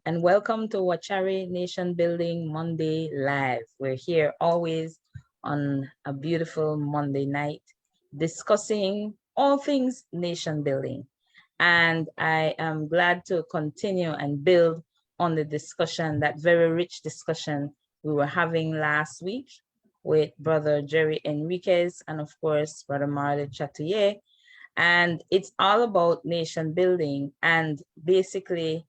and welcome to Wachari Nation Building Monday Live. We're here always on a beautiful Monday night discussing all things nation building. And I am glad to continue and build on the discussion, that very rich discussion we were having last week with Brother Jerry Enriquez and, of course, Brother Marley Chatouye. And it's all about nation building and basically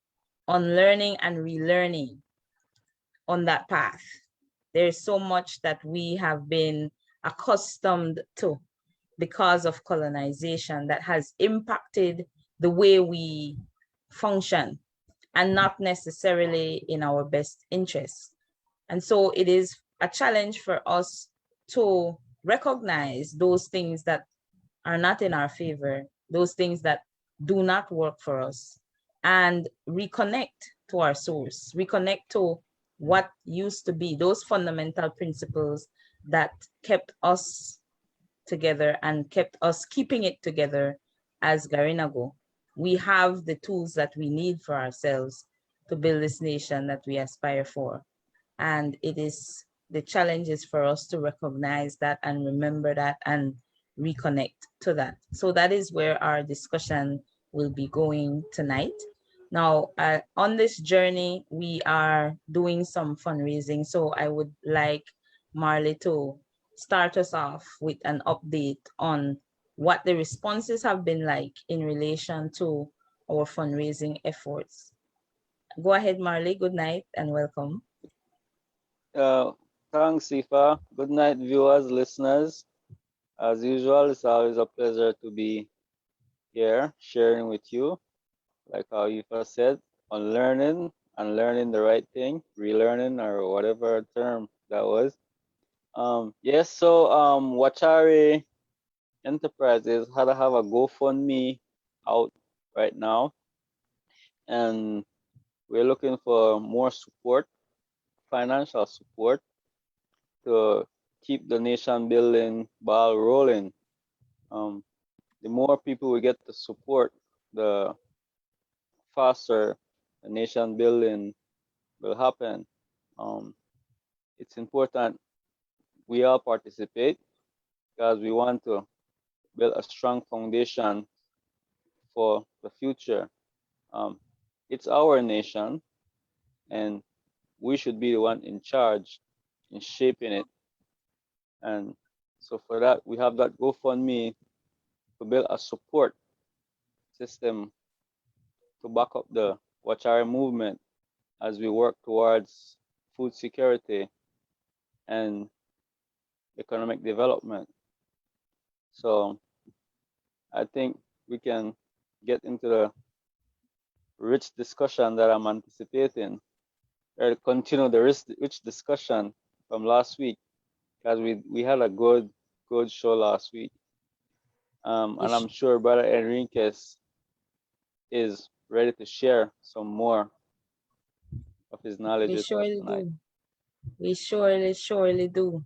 unlearning and relearning on that path. There's so much that we have been accustomed to because of colonization that has impacted the way we function and not necessarily in our best interest. And so it is a challenge for us to recognize those things that are not in our favor, those things that do not work for us, and reconnect to our source, reconnect to what used to be those fundamental principles that kept us together and kept us keeping it together as Garinago. We have the tools that we need for ourselves to build this nation that we aspire for. And it is the challenge is for us to recognize that and remember that and reconnect to that. So that is where our discussion will be going tonight. Now, on this journey, we are doing some fundraising. So I would like Marley to start us off with an update on what the responses have been like in relation to our fundraising efforts. Go ahead, Marley. Good night and welcome. Thanks, Sifa. Good night, viewers, listeners. As usual, it's always a pleasure to be here sharing with you. Like how Ifa said, on learning and learning the right thing, relearning or whatever term that was. Wachari Enterprises had to have a GoFundMe out right now, and we're looking for more support, financial support, to keep the nation building ball rolling. The more people we get to support, the faster the nation building will happen. It's important we all participate because we want to build a strong foundation for the future. It's our nation, and we should be the one in charge in shaping it. And so for that, we have that GoFundMe to build a support system to back up the Wachari movement as we work towards food security and economic development. So I think we can get into the rich discussion that I'm anticipating, or continue the rich discussion from last week, because we had a good show last week. And I'm sure Brother Enriquez is ready to share some more of his knowledge with us tonight. We surely do.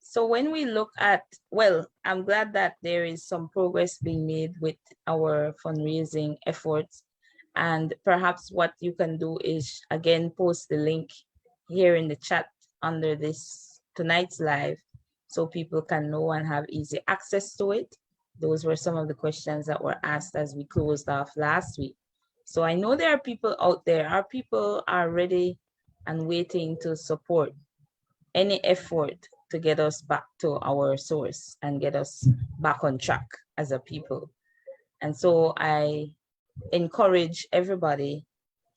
So when we look at, well, I'm glad that there is some progress being made with our fundraising efforts. And perhaps what you can do is, again, post the link here in the chat under this tonight's live so people can know and have easy access to it. Those were some of the questions that were asked as we closed off last week. So I know there are people out there. Our people are ready and waiting to support any effort to get us back to our source and get us back on track as a people. And so I encourage everybody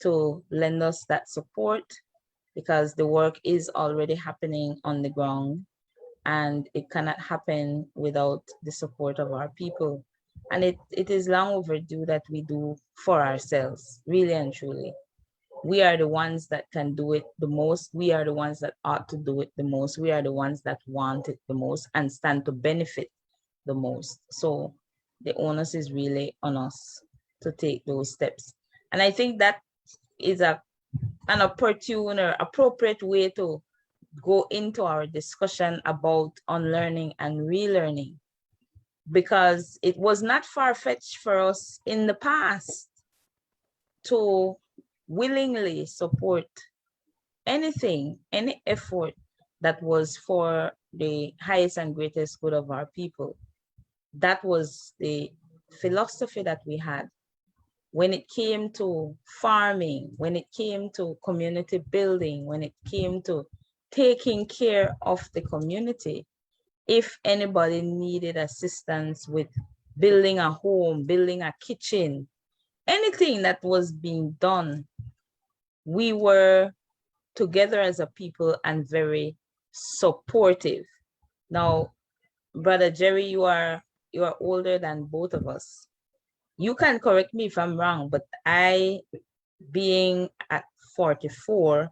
to lend us that support, because the work is already happening on the ground and it cannot happen without the support of our people. And it is long overdue that we do for ourselves, really and truly. We are the ones that can do it the most. We are the ones that ought to do it the most. We are the ones that want it the most and stand to benefit the most. So the onus is really on us to take those steps. And I think that is an opportune or appropriate way to go into our discussion about unlearning and relearning, because it was not far-fetched for us in the past to willingly support anything, any effort that was for the highest and greatest good of our people. That was the philosophy that we had. When it came to farming, when it came to community building, when it came to taking care of the community, if anybody needed assistance with building a home, building a kitchen, anything that was being done, we were together as a people and very supportive. Now, Brother Jerry, you are older than both of us. You can correct me if I'm wrong, but I, being at 44,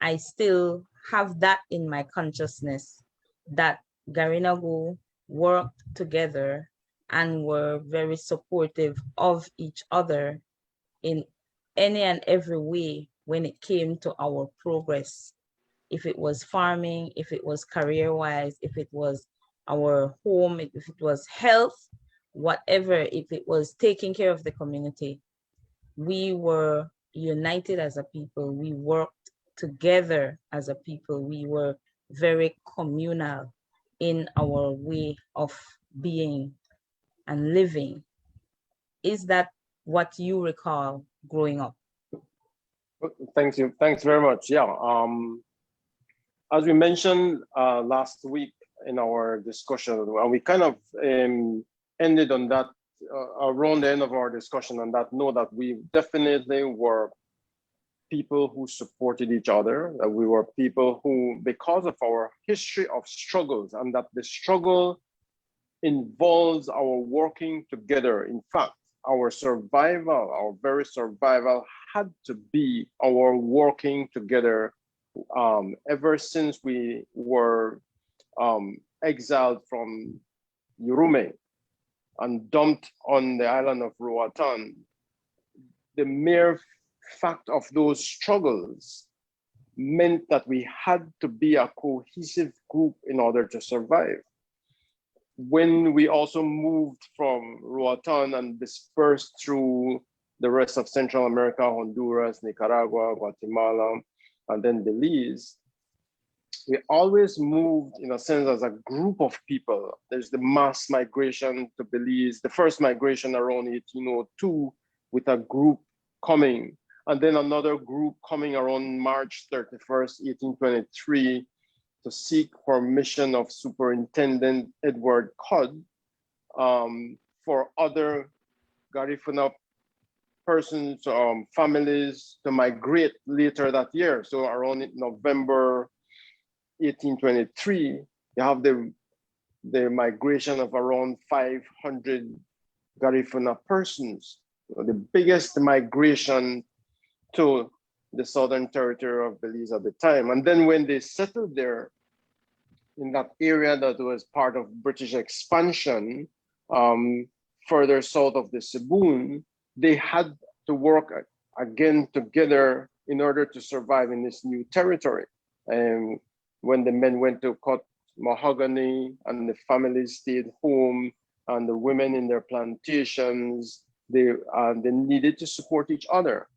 I still have that in my consciousness that Garinagu worked together and were very supportive of each other in any and every way when it came to our progress. If it was farming, if it was career wise, if it was our home, if it was health, whatever, if it was taking care of the community, we were united as a people. We worked together as a people. We were very communal in our way of being and living. Is that what you recall growing up? Thank you. Thanks very much. Yeah. As we mentioned last week in our discussion, and we kind of ended on that around the end of our discussion on that note, that we definitely were people who supported each other, that we were people who, because of our history of struggles, and that the struggle involves our working together. In fact, our survival, our very survival, had to be our working together ever since we were exiled from Urume and dumped on the island of Roatan. The mere fact of those struggles meant that we had to be a cohesive group in order to survive. When we also moved from Roatan and dispersed through the rest of Central America, Honduras, Nicaragua, Guatemala, and then Belize, we always moved, in a sense, as a group of people. There's the mass migration to Belize, the first migration around 1802 with a group coming, and then another group coming around March 31st, 1823, to seek permission of Superintendent Edward Codd for other Garifuna persons, families to migrate later that year. So around November 1823, you have the migration of around 500 Garifuna persons, the biggest migration to the southern territory of Belize at the time. And then when they settled there in that area that was part of British expansion, further south of the Sibun, they had to work again together in order to survive in this new territory. And when the men went to cut mahogany and the families stayed home and the women in their plantations, they needed to support each other.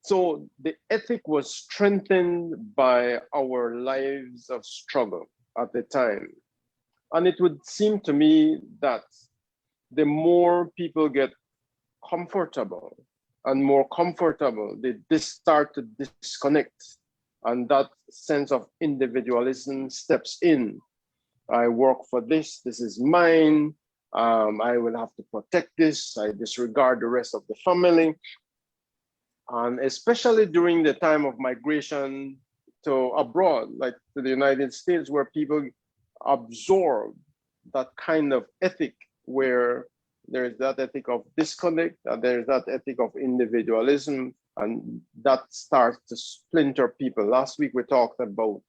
So the ethic was strengthened by our lives of struggle at the time. And it would seem to me that the more people get comfortable and more comfortable, they start to disconnect. And that sense of individualism steps in. I work for this, this is mine. I will have to protect this. I disregard the rest of the family. And especially during the time of migration to abroad, like to the United States, where people absorb that kind of ethic, where there's that ethic of disconnect, and there's that ethic of individualism, and that starts to splinter people. Last week, we talked about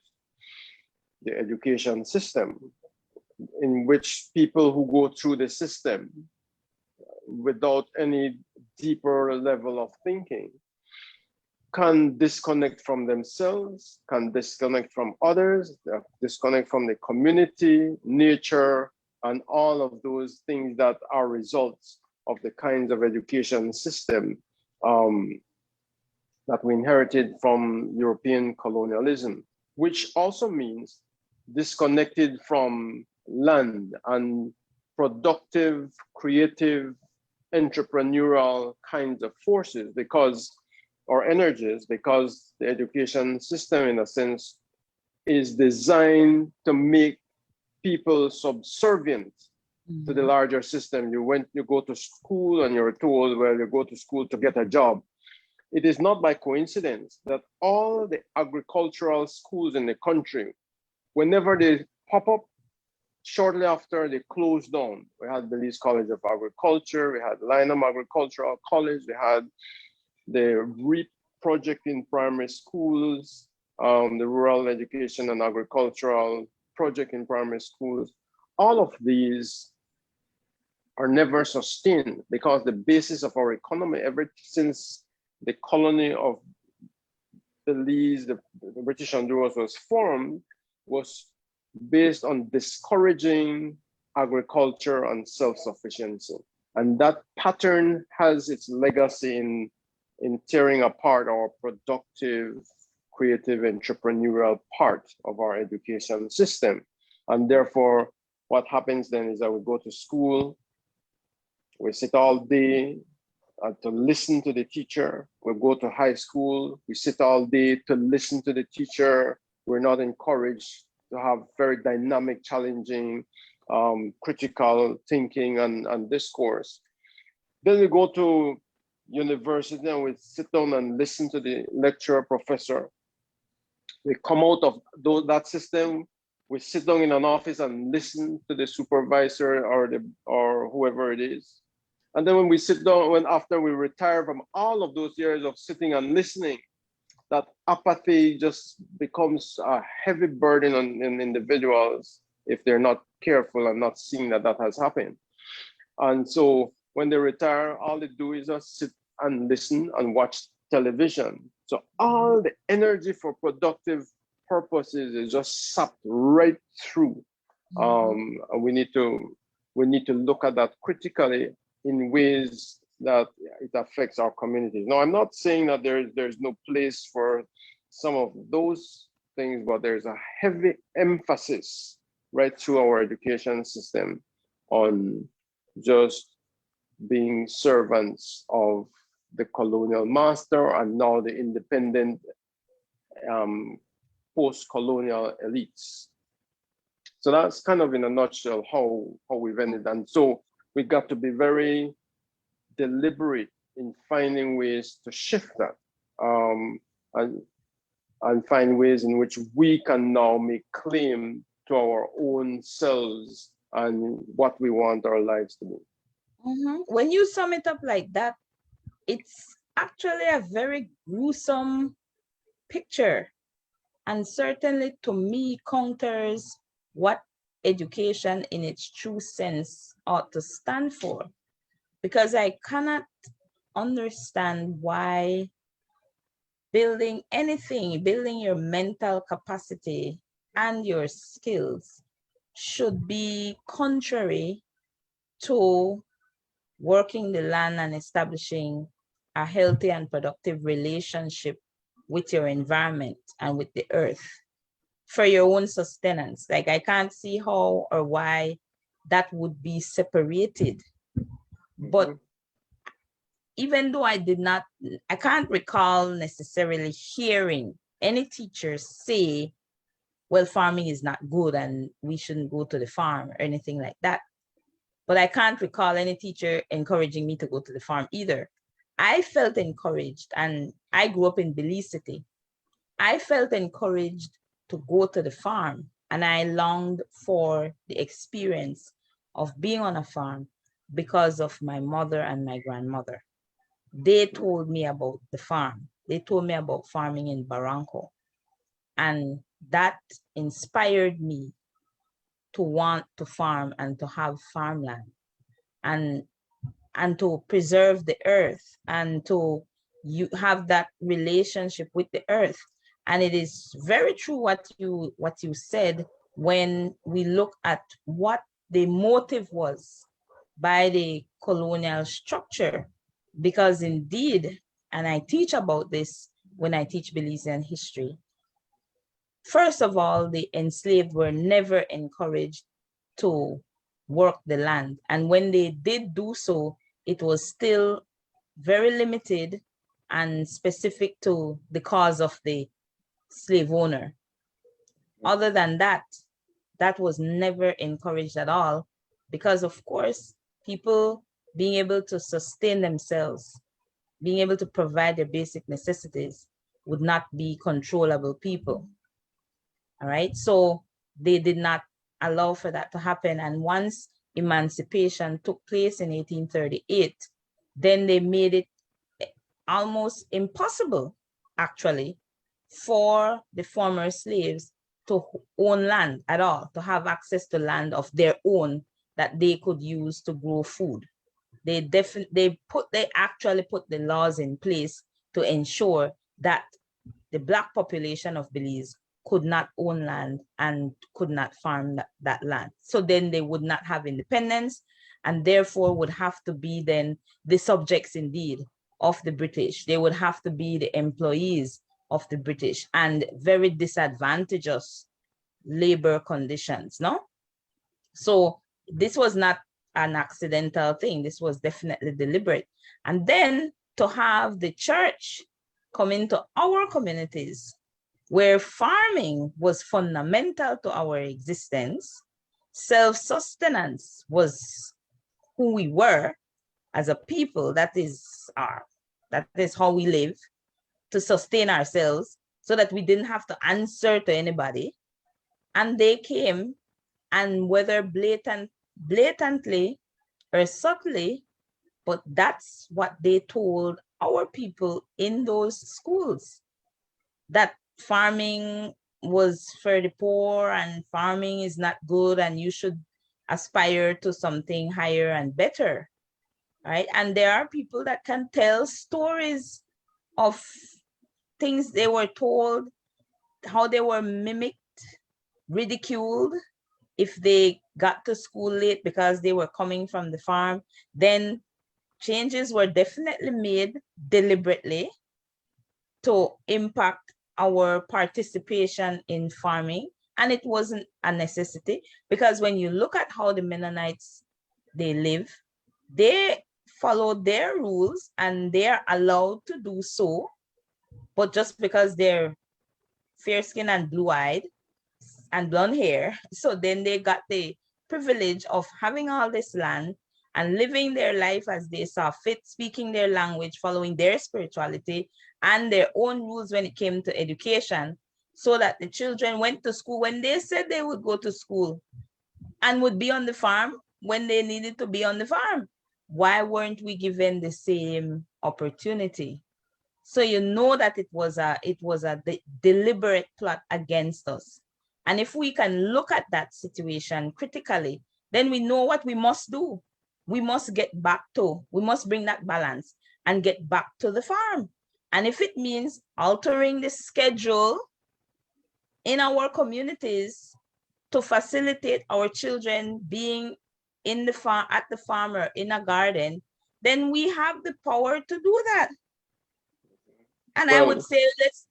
the education system, in which people who go through the system without any deeper level of thinking can disconnect from themselves, can disconnect from others, disconnect from the community, nature, and all of those things that are results of the kinds of education system that we inherited from European colonialism, which also means disconnected from land and productive, creative, entrepreneurial kinds of forces or energies, because the education system, in a sense, is designed to make people subservient to the larger system. You go to school and you're told, well, you go to school to get a job. It is not by coincidence that all the agricultural schools in the country, whenever they pop up, shortly after they closed down. We had Belize College of Agriculture, we had Lynham Agricultural College, we had the REAP project in primary schools, the Rural Education and Agricultural project in primary schools. All of these are never sustained because the basis of our economy, ever since the colony of Belize, the British Honduras was formed, was based on discouraging agriculture and self-sufficiency. And that pattern has its legacy in tearing apart our productive, creative, entrepreneurial part of our education system. And therefore, what happens then is that we go to school, we sit all day to listen to the teacher. We go to high school, we sit all day to listen to the teacher. We're not encouraged to have very dynamic, challenging, critical thinking and discourse. Then we go to university and we sit down and listen to the lecturer, professor. We come out of that system, we sit down in an office and listen to the supervisor or whoever it is. And then when we sit down, after we retire from all of those years of sitting and listening, that apathy just becomes a heavy burden on individuals if they're not careful and not seeing that has happened. And so when they retire, all they do is just sit and listen and watch television. So all the energy for productive purposes is just sapped right through. And we need to look at that critically in ways that it affects our communities. Now, I'm not saying that there's no place for some of those things, but there's a heavy emphasis right through our education system on just being servants of the colonial master and now the independent post-colonial elites. So that's kind of in a nutshell how we've ended. And so we got to be very deliberate in finding ways to shift that and find ways in which we can now make claim to our own selves and what we want our lives to be. When you sum it up like that, it's actually a very gruesome picture, and certainly to me counters what education in its true sense ought to stand for, because I cannot understand why building anything, building your mental capacity and your skills should be contrary to working the land and establishing a healthy and productive relationship with your environment and with the earth for your own sustenance. Like, I can't see how or why that would be separated. But even though I can't recall necessarily hearing any teacher say, well, farming is not good and we shouldn't go to the farm or anything like that. But I can't recall any teacher encouraging me to go to the farm either. I felt encouraged, and I grew up in Belize City. I felt encouraged to go to the farm, and I longed for the experience of being on a farm because of my mother and my grandmother. They told me about the farm. They told me about farming in Barranco. And that inspired me to want to farm and to have farmland and to preserve the earth and to have that relationship with the earth. And it is very true what you said when we look at what the motive was by the colonial structure, because indeed, and I teach about this, when I teach Belizean history. First of all, the enslaved were never encouraged to work the land. And when they did do so, it was still very limited and specific to the cause of the slave owner. Other than that, that was never encouraged at all, because of course, people being able to sustain themselves, being able to provide their basic necessities would not be controllable people. All right. So they did not allow for that to happen. And once emancipation took place in 1838, then they made it almost impossible, actually, for the former slaves to own land at all, to have access to land of their own that they could use to grow food. They actually put the laws in place to ensure that the Black population of Belize could not own land and could not farm that land. So then they would not have independence, and therefore would have to be then the subjects indeed of the British. They would have to be the employees of the British, and very disadvantageous labor conditions, no? So this was not an accidental thing. This was definitely deliberate. And then to have the church come into our communities where farming was fundamental to our existence, self-sustenance was who we were as a people, that is how we live, to sustain ourselves so that we didn't have to answer to anybody. And they came, and whether blatantly or subtly, but that's what they told our people in those schools, that farming was for the poor and farming is not good and you should aspire to something higher and better, right? And there are people that can tell stories of things they were told, how they were mimicked, ridiculed if they got to school late because they were coming from the farm. Then changes were definitely made deliberately to impact our participation in farming. And it wasn't a necessity, because when you look at how the Mennonites, they live, they follow their rules and they're allowed to do so. But just because they're fair skinned and blue-eyed and blonde hair, so then they got the privilege of having all this land and living their life as they saw fit, speaking their language, following their spirituality and their own rules when it came to education, so that the children went to school when they said they would go to school and would be on the farm when they needed to be on the farm. Why weren't we given the same opportunity? So you know that it was a deliberate plot against us. And if we can look at that situation critically, then we know what we must do. We must we must bring that balance and get back to the farm. And if it means altering the schedule in our communities to facilitate our children being in the farm, at the farm, or in a garden, then we have the power to do that. And I would say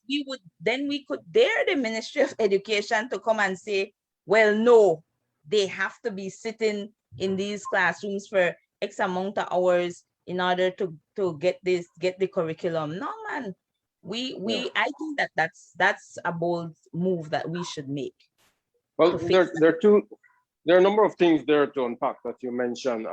we could dare the Ministry of Education to come and say, well, no, they have to be sitting in these classrooms for X amount of hours in order to get the curriculum. No, man. I think that's a bold move that we should make. Well, there are a number of things there to unpack that you mentioned.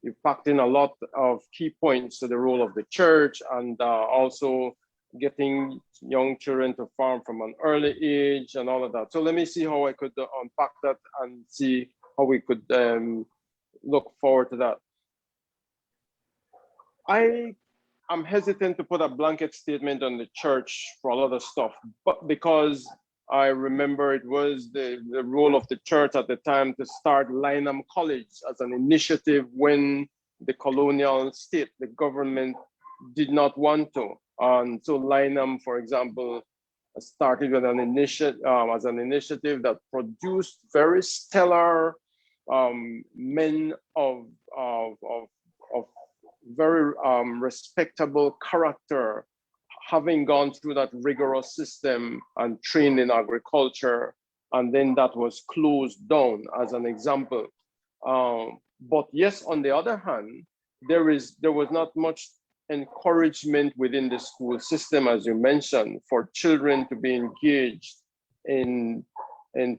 You packed in a lot of key points to the role of the church, and also getting young children to farm from an early age and all of that. So let me see how I could unpack that and see how we could look forward to that. I'm hesitant to put a blanket statement on the church for a lot of stuff, but because I remember it was the role of the church at the time to start Lynham College as an initiative when the colonial state, the government, did not want to. And so Lynham, for example, started with an initiative that produced very stellar men of very respectable character having gone through that rigorous system and trained in agriculture, and then that was closed down as an example. But yes, on the other hand, there was not much encouragement within the school system, as you mentioned, for children to be engaged in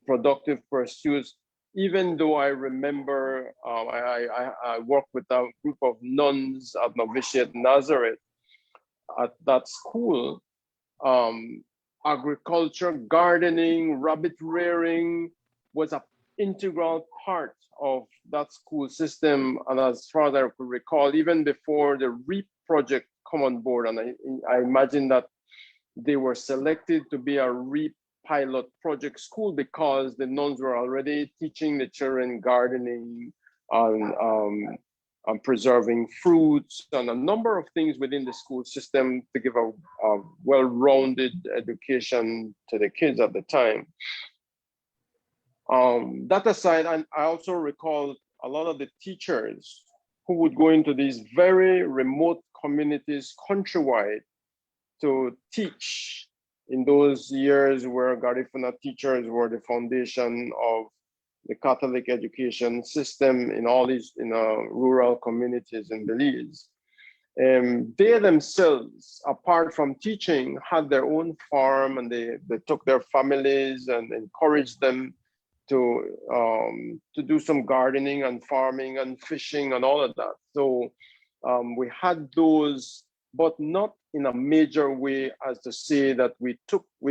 productive pursuits. Even though I remember I worked with a group of nuns at Novitiate Nazareth at that school. Agriculture, gardening, rabbit rearing was an integral part of that school system. And as far as I could recall, even before the REAP project come on board, and I imagine that they were selected to be a REAP pilot project school because the nuns were already teaching the children gardening and preserving fruits and a number of things within the school system to give a well-rounded education to the kids at the time. That aside, and I also recall a lot of the teachers who would go into these very remote communities countrywide to teach in those years where Garifuna teachers were the foundation of the Catholic education system in all these rural communities in Belize. They themselves, apart from teaching, had their own farm, and they took their families and encouraged them to do some gardening and farming and fishing and all of that. So we had those, but not in a major way as to say that we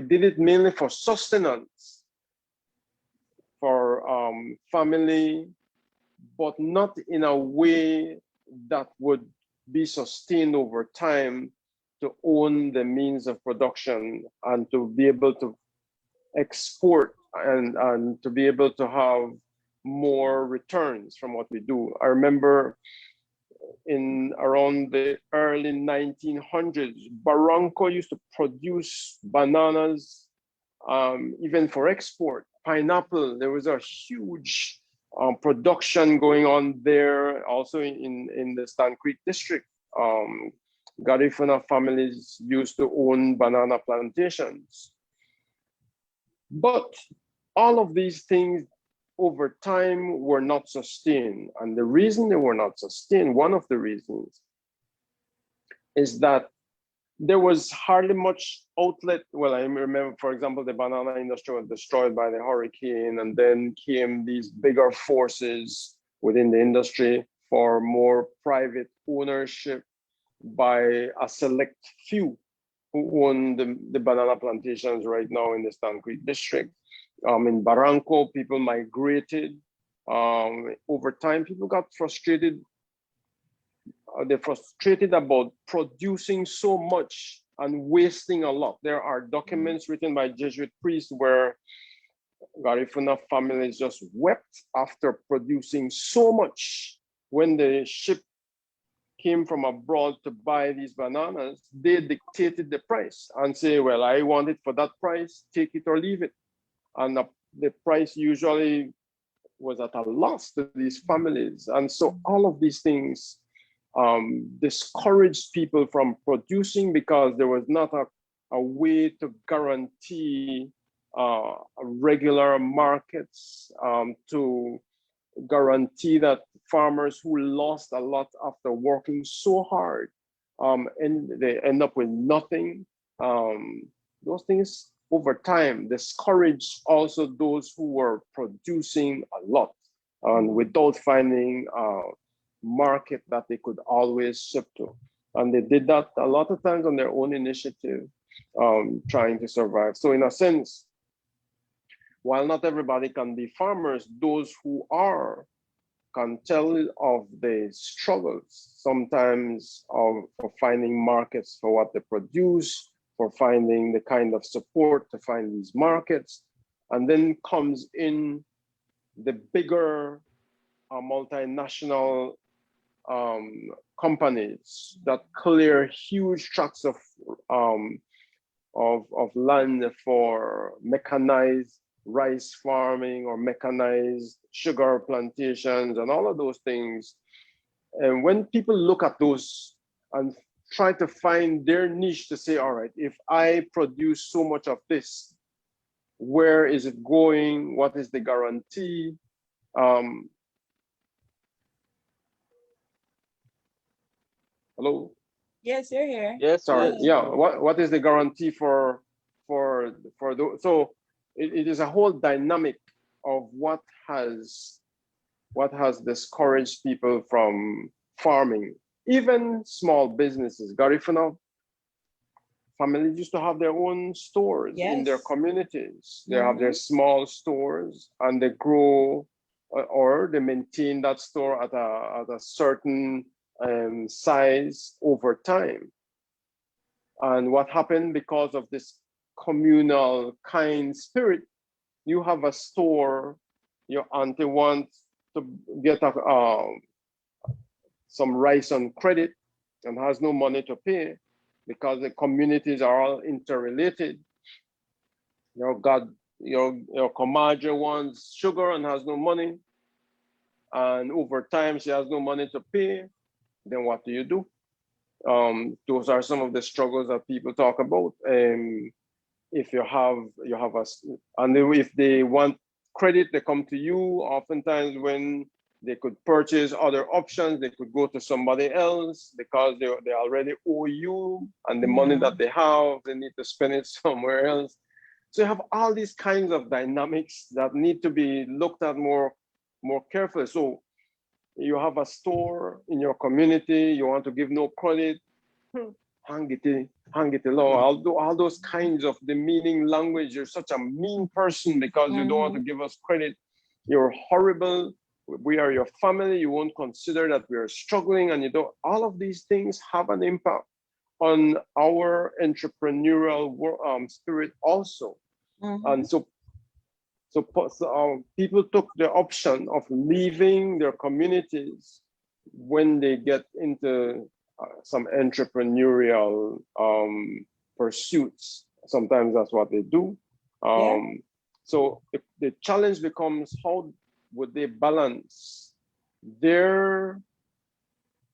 did it mainly for sustenance, for family, but not in a way that would be sustained over time to own the means of production and to be able to export and to be able to have more returns from what we do. I remember in around the early 1900s, Barranco used to produce bananas, even for export. Pineapple, there was a huge production going on there, also in the Stand Creek district. Garifuna families used to own banana plantations. But all of these things over time were not sustained. And the reason they were not sustained, one of the reasons, is that there was hardly much outlet. Well, I remember, for example, the banana industry was destroyed by the hurricane, and then came these bigger forces within the industry for more private ownership by a select few who own the banana plantations right now in the Stand Creek district. In Barranco, people migrated. Over time, people got frustrated. They're frustrated about producing so much and wasting a lot. There are documents written by Jesuit priests where Garifuna families just wept after producing so much. When the ship came from abroad to buy these bananas, they dictated the price and say, well, I want it for that price, take it or leave it. And the price usually was at a loss to these families. And so all of these things discouraged people from producing because there was not a way to guarantee regular markets, to guarantee that farmers who lost a lot after working so hard and they end up with nothing. Those things over time discouraged also those who were producing a lot and without finding a market that they could always ship to. And they did that a lot of times on their own initiative, trying to survive. So in a sense, while not everybody can be farmers, those who are can tell of the struggles sometimes for finding markets for what they produce, for finding the kind of support to find these markets. And then comes in the bigger multinational companies that clear huge tracts of land for mechanized rice farming or mechanized sugar plantations and all of those things. And when people look at those and try to find their niche to say, all right, if I produce so much of this, where is it going? What is the guarantee? Hello? Yes, you're here. Yes, Sorry. yes. Yeah. What is the guarantee for those? So it is a whole dynamic of what has discouraged people from farming, even small businesses. Garifuna families used to have their own stores in their Yes. communities. They have their small stores and they grow or they maintain that store at a certain size over time. And what happened because of this communal kind spirit, you have a store, your auntie wants to get some rice on credit and has no money to pay because the communities are all interrelated. Your Kamaja wants sugar and has no money. And over time, she has no money to pay. Then what do? Those are some of the struggles that people talk about. If you have and if they want credit, they come to you. Oftentimes, when they could purchase other options, they could go to somebody else because they already owe you, and the money that they have, they need to spend it somewhere else. So you have all these kinds of dynamics that need to be looked at more carefully. So you have a store in your community, you want to give no credit, hang it along. All those kinds of demeaning language. You're such a mean person because you don't want to give us credit. You're horrible. We are your family. You won't consider that we are struggling, and you don't. All of these things have an impact on our entrepreneurial spirit also. And so people took the option of leaving their communities when they get into some entrepreneurial pursuits. Sometimes that's what they do. So the challenge becomes, how would they balance their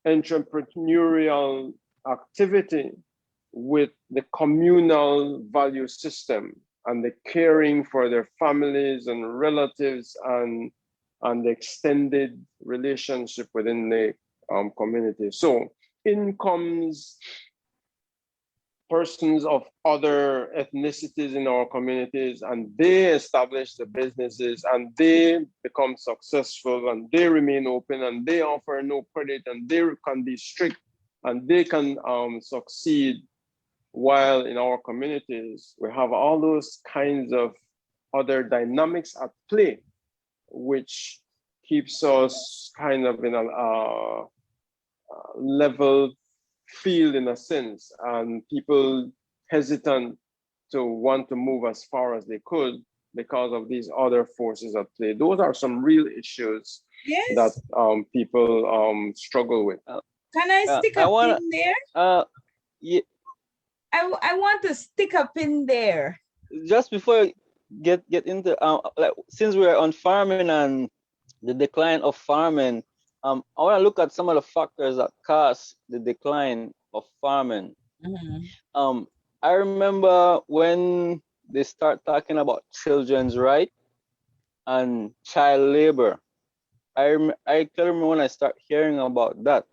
entrepreneurial activity with the communal value system and the caring for their families and relatives and the extended relationship within the community. So in comes persons of other ethnicities in our communities, and they establish the businesses and they become successful and they remain open and they offer no credit and they can be strict and they can succeed. While in our communities, we have all those kinds of other dynamics at play, which keeps us kind of in a level field in a sense, and people hesitant to want to move as far as they could because of these other forces at play. Those are some real issues that people struggle with. Can I stick a pin there? Yeah. I want to stick a pin there. Just before you get into like, since we're on farming and the decline of farming, I want to look at some of the factors that cause the decline of farming. I remember when they start talking about children's right and child labor. I can remember when I start hearing about that,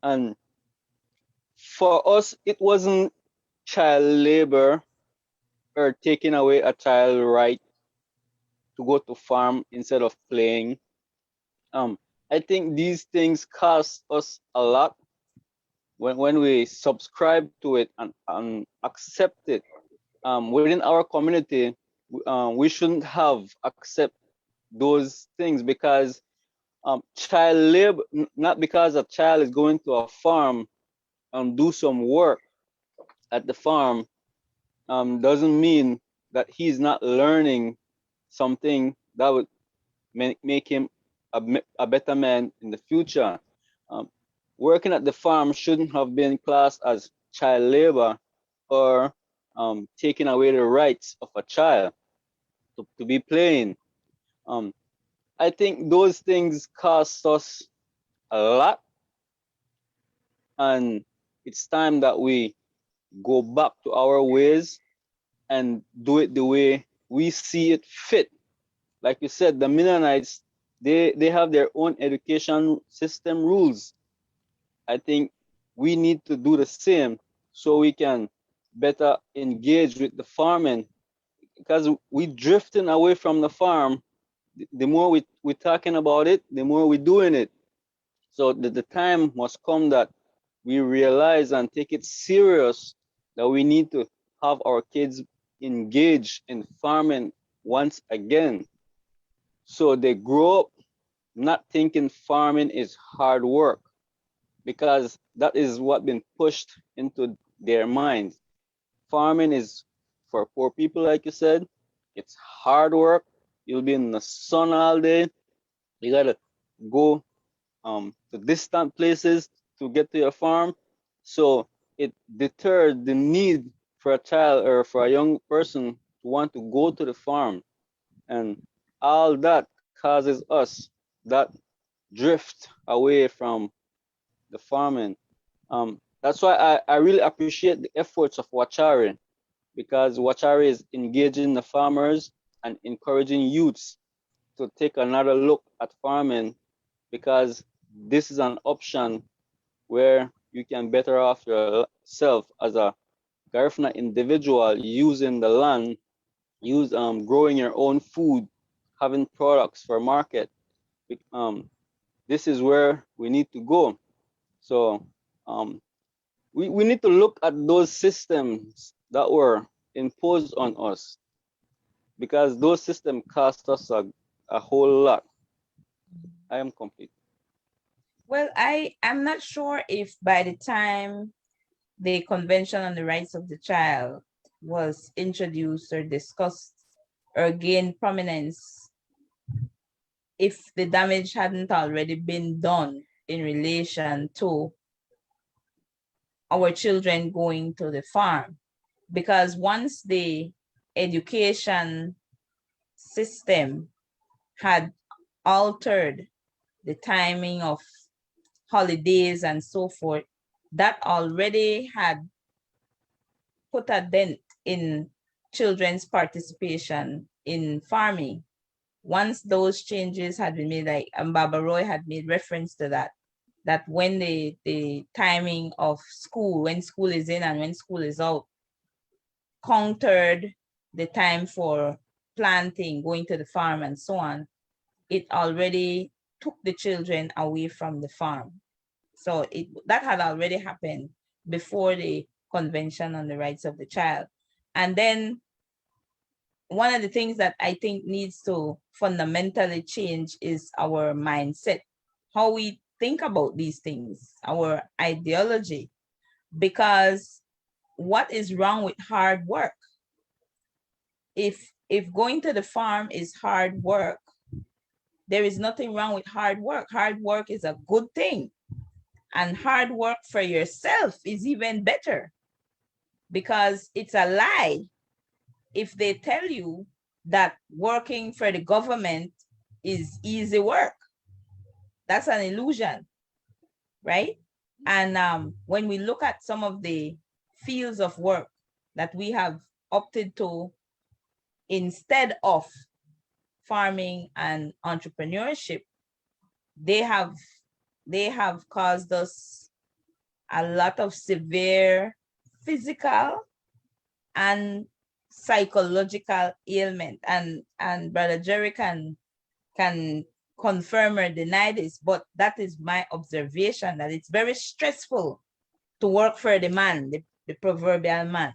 and for us, it wasn't child labor or taking away a child right to go to farm instead of playing. I think these things cost us a lot when we subscribe to it and accept it. Within our community, we shouldn't have accept those things because child labor, not because a child is going to a farm and do some work at the farm, doesn't mean that he's not learning something that would make him a better man in the future. Working at the farm shouldn't have been classed as child labor or taking away the rights of a child to be playing. I think those things cost us a lot, and it's time that we go back to our ways and do it the way we see it fit. Like you said, the Mennonites, they have their own education system rules. I think we need to do the same so we can better engage with the farming, because we drifting away from the farm. The more we're talking about it, the more we're doing it. So the time must come that we realize and take it serious that we need to have our kids engaged in farming once again. So they grow up not thinking farming is hard work, because that is what been pushed into their minds. Farming is for poor people, like you said. It's hard work. You'll be in the sun all day. You gotta go to distant places to get to your farm. So it deterred the need for a child or for a young person to want to go to the farm. And all that causes us that drift away from the farming. That's why I really appreciate the efforts of Wachari, because Wachari is engaging the farmers and encouraging youths to take another look at farming, because this is an option where you can better off yourself as a Garifuna individual, using the land, growing your own food, having products for market. Um, this is where we need to go. So um, we need to look at those systems that were imposed on us, because those systems cost us a whole lot. I am complete. Well, I'm not sure if by the time the Convention on the Rights of the Child was introduced or discussed or gained prominence, if the damage hadn't already been done in relation to our children going to the farm. Because once the education system had altered the timing of holidays and so forth, that already had put a dent in children's participation in farming. Once those changes had been made, like Baba Roy had made reference to that, that when the timing of school, when school is in and when school is out, countered the time for planting, going to the farm and so on, it already took the children away from the farm. So that had already happened before the Convention on the Rights of the Child. And then one of the things that I think needs to fundamentally change is our mindset, how we think about these things, our ideology. Because what is wrong with hard work? If going to the farm is hard work, there is nothing wrong with hard work. Hard work is a good thing. And hard work for yourself is even better, because it's a lie if they tell you that working for the government is easy work. That's an illusion, right? And when we look at some of the fields of work that we have opted to instead of farming and entrepreneurship, they have caused us a lot of severe physical and psychological ailment. And Brother Jerry can confirm or deny this, but that is my observation, that it's very stressful to work for the man, the proverbial man,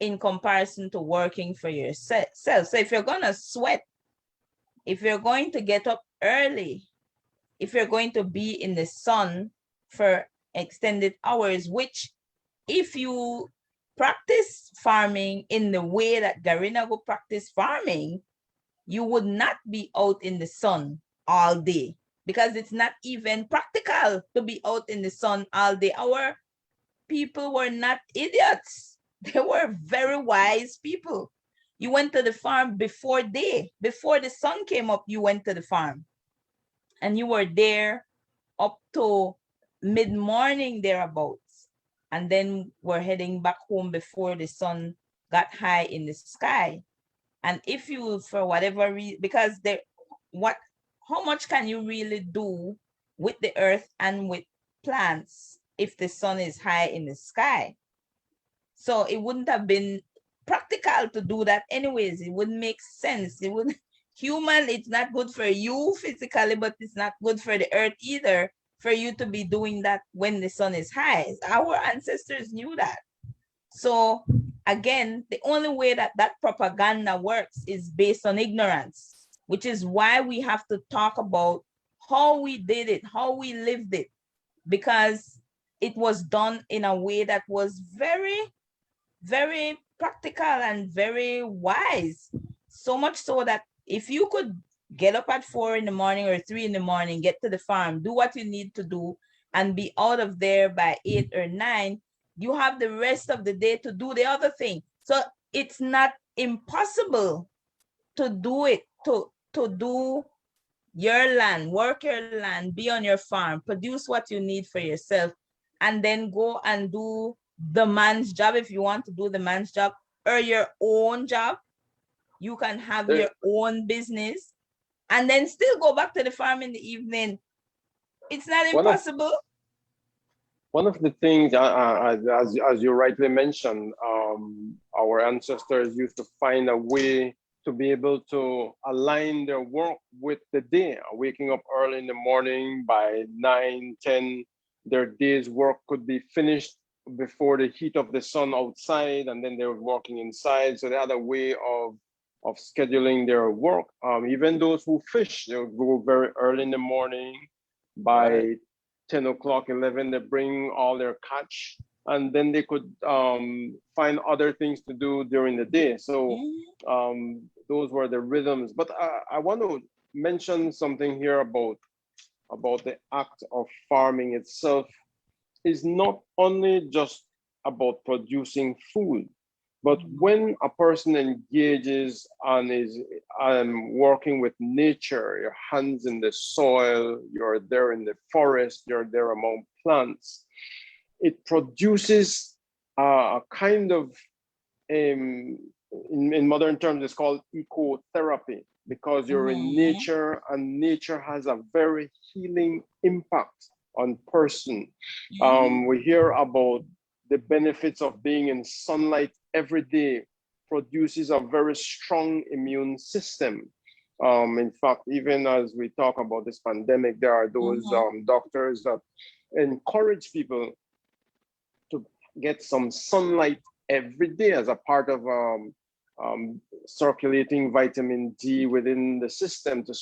in comparison to working for yourself. So if you're gonna sweat, if you're going to get up early, if you're going to be in the sun for extended hours, which if you practice farming in the way that Garinago practice farming, you would not be out in the sun all day, because it's not even practical to be out in the sun all day. Our people were not idiots. They were very wise people. You went to the farm before day, before the sun came up, you went to the farm. And you were there up to mid-morning thereabouts. and then we're heading back home before the sun got high in the sky. And if you, for whatever reason, because how much can you really do with the earth and with plants if the sun is high in the sky? So it wouldn't have been practical to do that anyways. It wouldn't make sense. It would human, it's not good for you physically, but it's not good for the earth either for you to be doing that when the sun is high. Our ancestors knew that. So again, the only way that that propaganda works is based on ignorance, which is why we have to talk about how we did it, how we lived it, because it was done in a way that was very, very practical and very wise. So much so that if you could get up at 4 in the morning or 3 in the morning, get to the farm, do what you need to do, and be out of there by 8 or 9, you have the rest of the day to do the other thing. So it's not impossible to do it, to do your land, work your land, be on your farm, produce what you need for yourself, and then go and do the man's job if you want to do the man's job, or your own job. You can have your own business and then still go back to the farm in the evening. It's not impossible. One of the things, as you rightly mentioned, our ancestors used to find a way to be able to align their work with the day. Waking up early in the morning, by 9, 10, their day's work could be finished before the heat of the sun outside, and then they were working inside. So they had a way of scheduling their work. Even those who fish, they would go very early in the morning. By 10 o'clock, 11, they bring all their catch, and then they could find other things to do during the day. So those were the rhythms. But I want to mention something here about the act of farming itself. Is not only just about producing food, but when a person engages and is working with nature, your hands in the soil, you're there in the forest, you're there among plants, it produces a kind of, in modern terms, it's called ecotherapy, because you're in nature, and nature has a very healing impact on person. We hear about the benefits of being in sunlight every day produces a very strong immune system. In fact, even as we talk about this pandemic, there are those doctors that encourage people to get some sunlight every day as a part of circulating vitamin D within the system to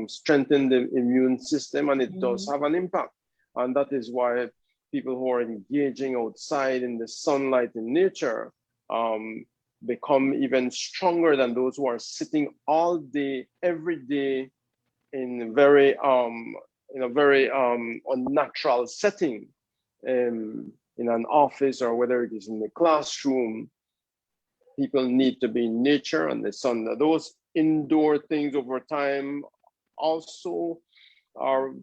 strengthen the immune system, and it does have an impact. And that is why people who are engaging outside in the sunlight in nature become even stronger than those who are sitting all day, every day, in a very unnatural setting, in an office or whether it is in the classroom. People need to be in nature and the sun. Those indoor things over time also are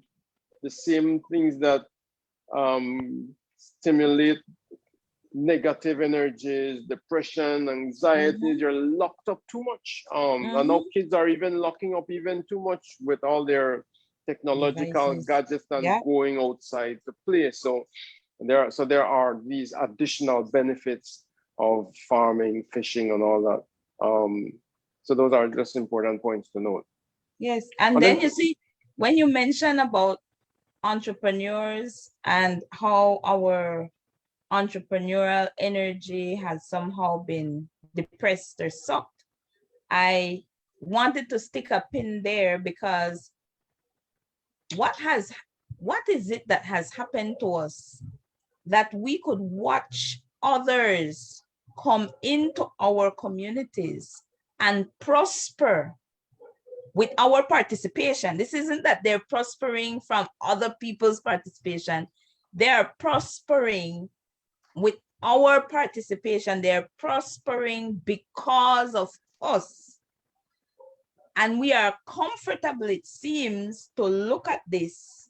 the same things that stimulate negative energies, depression, anxiety. You're locked up too much. I know kids are even locking up even too much with all their technological gadgets and going outside to play. So there are these additional benefits of farming, fishing, and all that. So those are just important points to note. Yes, and then you see, when you mention about entrepreneurs and how our entrepreneurial energy has somehow been depressed or sucked, I wanted to stick a pin there, because what is it that has happened to us that we could watch others come into our communities and prosper with our participation? This isn't that they're prospering from other people's participation. They're prospering with our participation. They're prospering because of us. And we are comfortable, it seems, to look at this,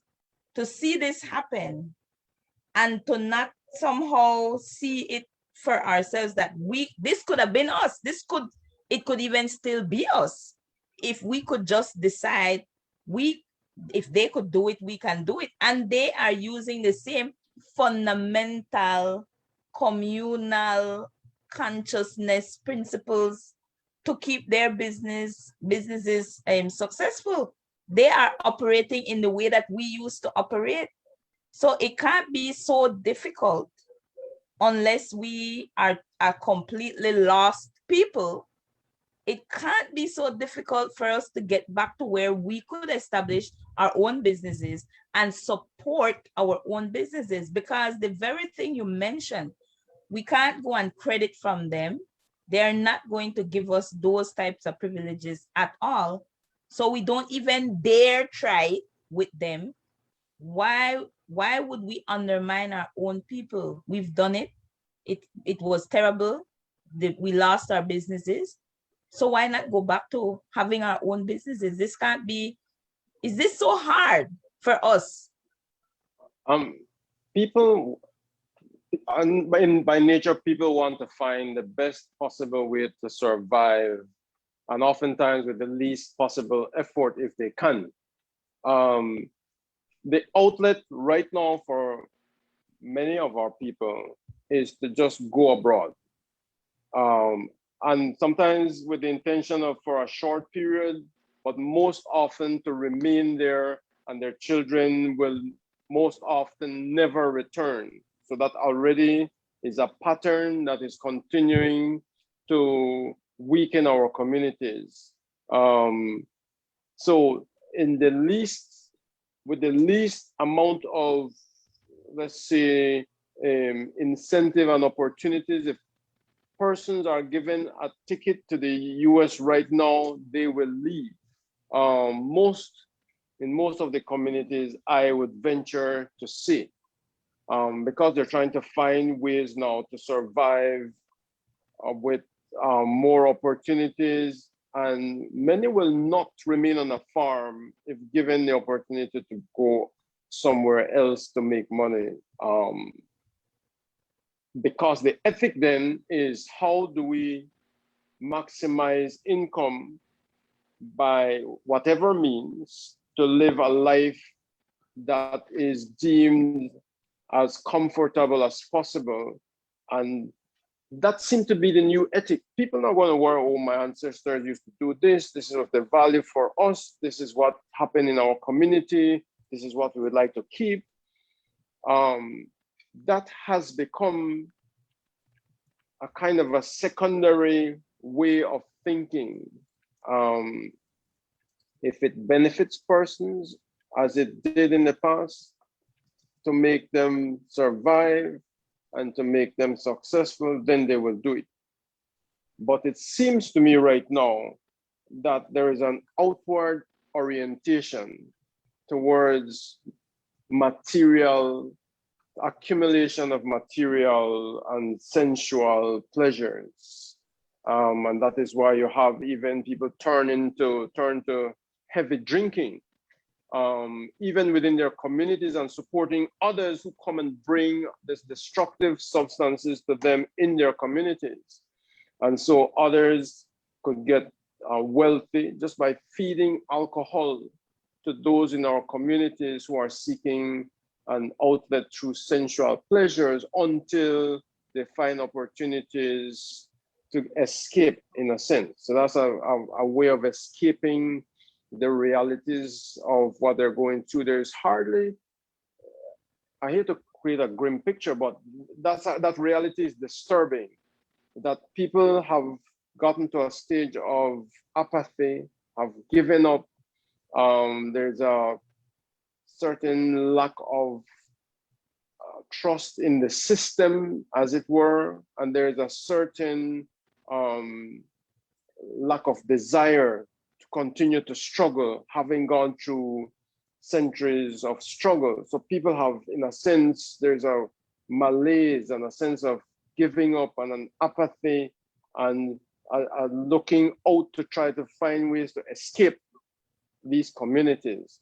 to see this happen, and to not somehow see it for ourselves that this could have been us. It could even still be us if we could just decide we if they could do it, we can do it. And they are using the same fundamental communal consciousness principles to keep their businesses successful. They are operating in the way that we used to operate. So it can't be so difficult unless we are completely lost people. It can't be so difficult for us to get back to where we could establish our own businesses and support our own businesses, because the very thing you mentioned, we can't go and credit from them. They're not going to give us those types of privileges at all. So we don't even dare try with them. Why would we undermine our own people? We've done it. It was terrible. We lost our businesses. So why not go back to having our own businesses? This can't be, is this so hard for us? People, by nature, people want to find the best possible way to survive, and oftentimes with the least possible effort if they can. The outlet right now for many of our people is to just go abroad. And sometimes with the intention of for a short period, but most often to remain there, and their children will most often never return. So that already is a pattern that is continuing to weaken our communities. So with the least amount of, let's say, incentive and opportunities, if persons are given a ticket to the US right now, they will leave. In most of the communities, I would venture to say, because they're trying to find ways now to survive with more opportunities, and many will not remain on a farm if given the opportunity to go somewhere else to make money. Because the ethic then is, how do we maximize income by whatever means to live a life that is deemed as comfortable as possible? And that seemed to be the new ethic. People are going to worry, oh, my ancestors used to do this. This is what the value for us. This is what happened in our community. This is what we would like to keep. That has become a kind of a secondary way of thinking. If it benefits persons, as it did in the past, to make them survive and to make them successful, then they will do it. But it seems to me right now that there is an outward orientation towards material, accumulation of material and sensual pleasures. And that is why you have even people turn to heavy drinking, even within their communities, and supporting others who come and bring this destructive substances to them in their communities. And so others could get wealthy just by feeding alcohol to those in our communities who are seeking an outlet through sensual pleasures, until they find opportunities to escape, in a sense. So that's a way of escaping the realities of what they're going through. There's hardly, I hate to create a grim picture, but that reality is disturbing, that people have gotten to a stage of apathy, have given up. There's a certain lack of trust in the system, as it were, and there's a certain lack of desire to continue to struggle, having gone through centuries of struggle. So people have, in a sense, there's a malaise and a sense of giving up and an apathy, and looking out to try to find ways to escape these communities.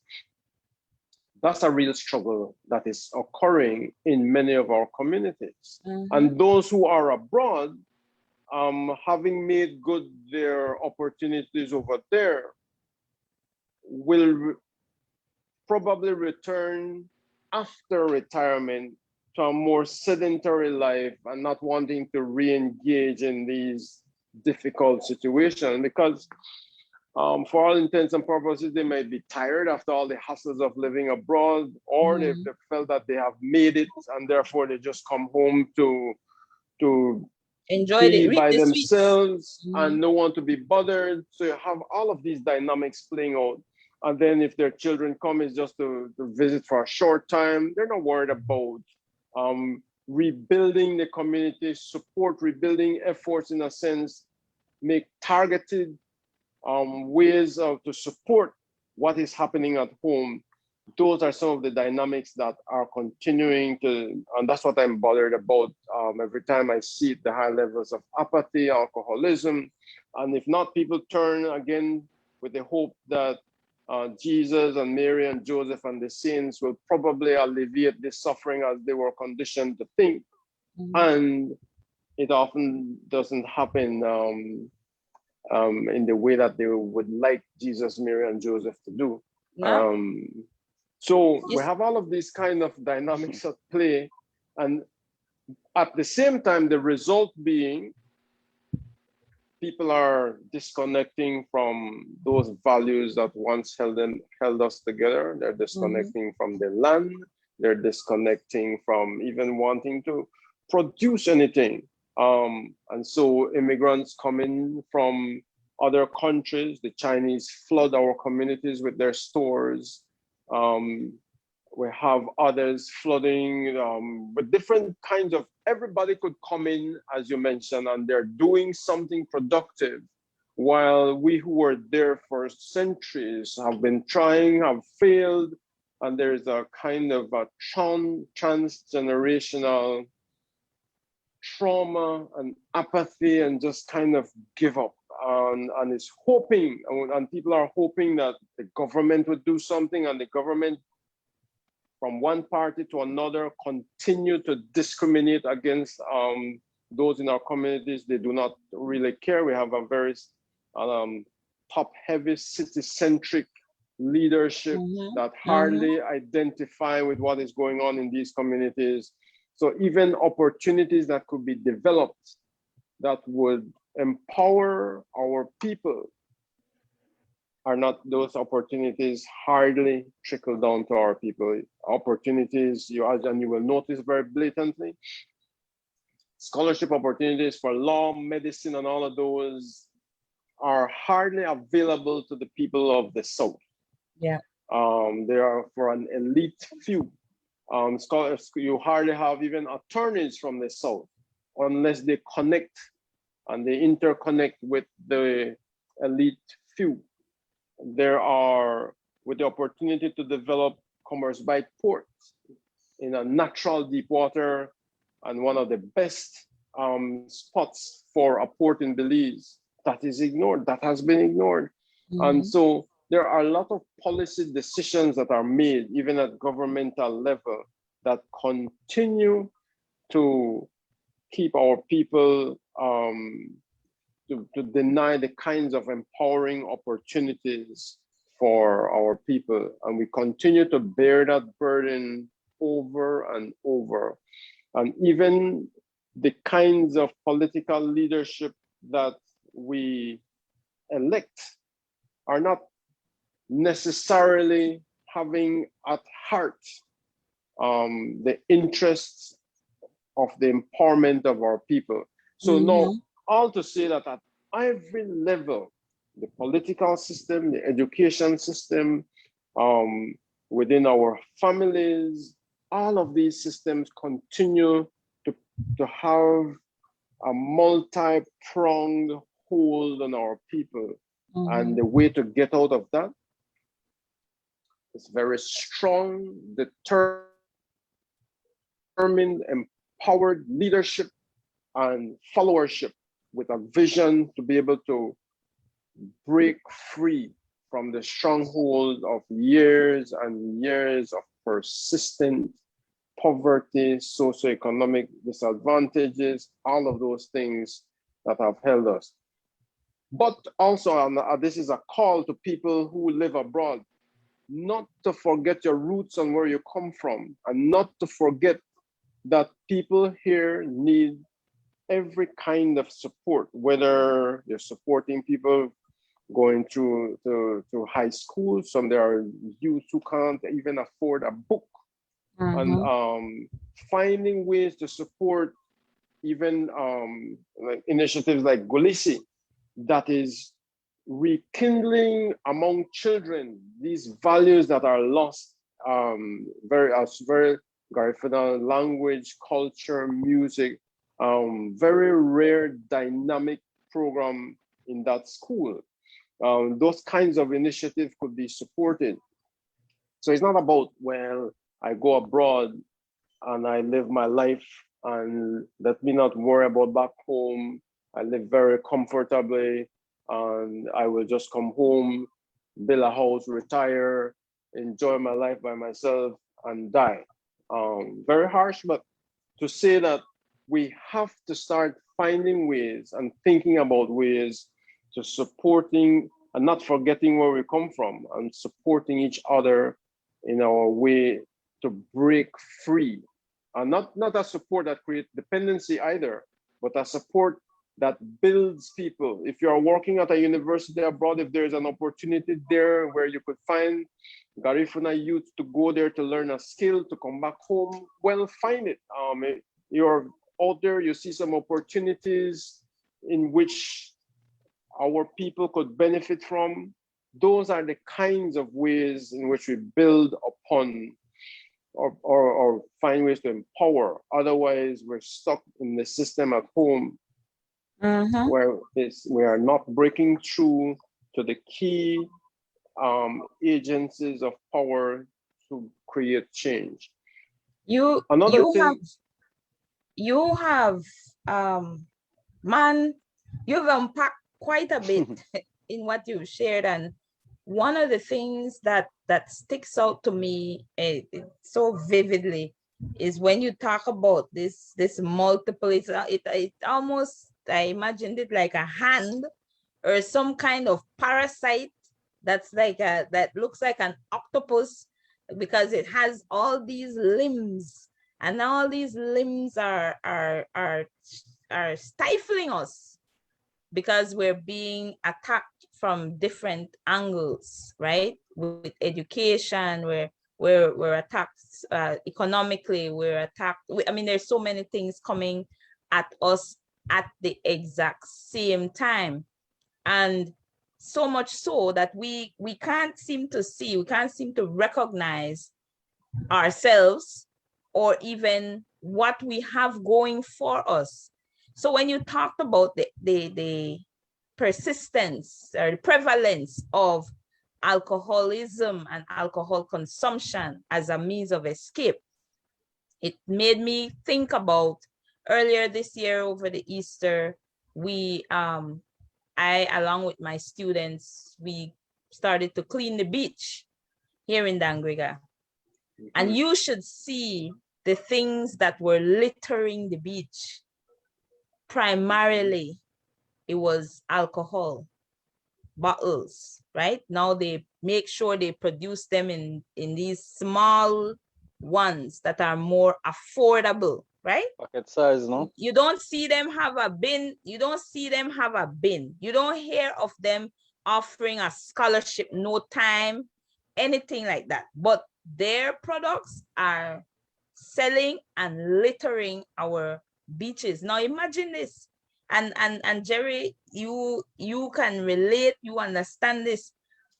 That's a real struggle that is occurring in many of our communities. Mm-hmm. And those who are abroad, having made good their opportunities over there, will probably return after retirement to a more sedentary life and not wanting to re-engage in these difficult situations because for all intents and purposes, they might be tired after all the hassles of living abroad, or Mm-hmm. they felt that they have made it and therefore they just come home to Enjoy be it. Reap by the sweets. themselves Mm-hmm. and no one to be bothered. So you have all of these dynamics playing out. And then if their children come, it's just to visit for a short time. They're not worried about rebuilding the community, support rebuilding efforts in a sense, make targeted ways to support what is happening at home. Those are some of the dynamics that are continuing to, and that's what I'm bothered about every time I see the high levels of apathy, alcoholism, and if not, people turn again with the hope that Jesus and Mary and Joseph and the saints will probably alleviate this suffering as they were conditioned to think, Mm-hmm. and it often doesn't happen in the way that they would like Jesus, Mary, and Joseph to do. No? So we Yes. have all of these kind of dynamics at play, and at the same time, the result being people are disconnecting from those values that once held us together. They're disconnecting from the land. They're disconnecting from even wanting to produce anything. And so immigrants coming from other countries, the Chinese flood our communities with their stores. We have others flooding with different kinds of, everybody could come in, as you mentioned, and they're doing something productive, while we who were there for centuries have been trying, have failed, and there's a kind of a transgenerational trauma and apathy and just kind of give up. And it's hoping, and people are hoping that the government would do something, and the government from one party to another continue to discriminate against those in our communities. They do not really care. We have a very top-heavy, city-centric leadership that hardly identify with what is going on in these communities. So even opportunities that could be developed that would empower our people are not, those opportunities hardly trickle down to our people. Opportunities, and you will notice very blatantly, scholarship opportunities for law, medicine, and all of those are hardly available to the people of the South. Yeah. They are for an elite few. Scholars, you hardly have even attorneys from the South unless they connect and they interconnect with the elite few. There are, with the opportunity to develop Commerce by Port in a natural deep water and one of the best spots for a port in Belize, that is ignored, that has been ignored. And so there are a lot of policy decisions that are made, even at governmental level, that continue to keep our people to deny the kinds of empowering opportunities for our people. And we continue to bear that burden over and over. And even the kinds of political leadership that we elect are not necessarily having at heart the interests of the empowerment of our people. So now, all to say that at every level, the political system, the education system, within our families, all of these systems continue to have a multi-pronged hold on our people. And the way to get out of that is very strong, determined, empowered leadership and followership with a vision to be able to break free from the stronghold of years and years of persistent poverty, socioeconomic disadvantages, all of those things that have held us. But also, and this is a call to people who live abroad, not to forget your roots and where you come from, and not to forget that people here need every kind of support, whether you're supporting people going through to high school. Some there are youth who can't even afford a book, and finding ways to support even like initiatives like Golisi, that is rekindling among children these values that are lost, very Garifuna language, culture, music, very rare dynamic program in that school. Those kinds of initiatives could be supported. So it's not about, well, I go abroad and I live my life and let me not worry about back home. I live very comfortably and I will just come home, build a house, retire, enjoy my life by myself and die. Very harsh, but to say that we have to start finding ways and thinking about ways to supporting and not forgetting where we come from and supporting each other in our way to break free. And not a support that creates dependency either, but a support that builds people. If you're working at a university abroad, if there's an opportunity there where you could find Garifuna youth to go there to learn a skill, to come back home, well, find it. You're out there, you see some opportunities in which our people could benefit from. Those are the kinds of ways in which we build upon or find ways to empower. Otherwise, we're stuck in the system at home where we are not breaking through to the key agencies of power to create change. You have man, you've unpacked quite a bit in what you've shared, and one of the things that sticks out to me so vividly is when you talk about this multiple. It almost, I imagined it like a hand or some kind of parasite that's like that looks like an octopus, because it has all these limbs, and all these limbs are stifling us because we're being attacked from different angles, right? With education, we're attacked economically, we're attacked. I mean, there's so many things coming at us at the exact same time, and so much so that we can't seem to see, we can't seem to recognize ourselves or even what we have going for us. So when you talked about the persistence or the prevalence of alcoholism and alcohol consumption as a means of escape, it made me think about earlier this year over the Easter, I, along with my students, we started to clean the beach here in Dangriga. And you should see the things that were littering the beach. Primarily, it was alcohol bottles, right? Now they make sure they produce them in these small ones that are more affordable, right? Pocket size, no? You don't see them have a bin. You don't see them have a bin. You don't hear of them offering a scholarship, no time, anything like that. But their products are selling and littering our beaches. Now imagine this. And Jerry, you can relate, you understand this.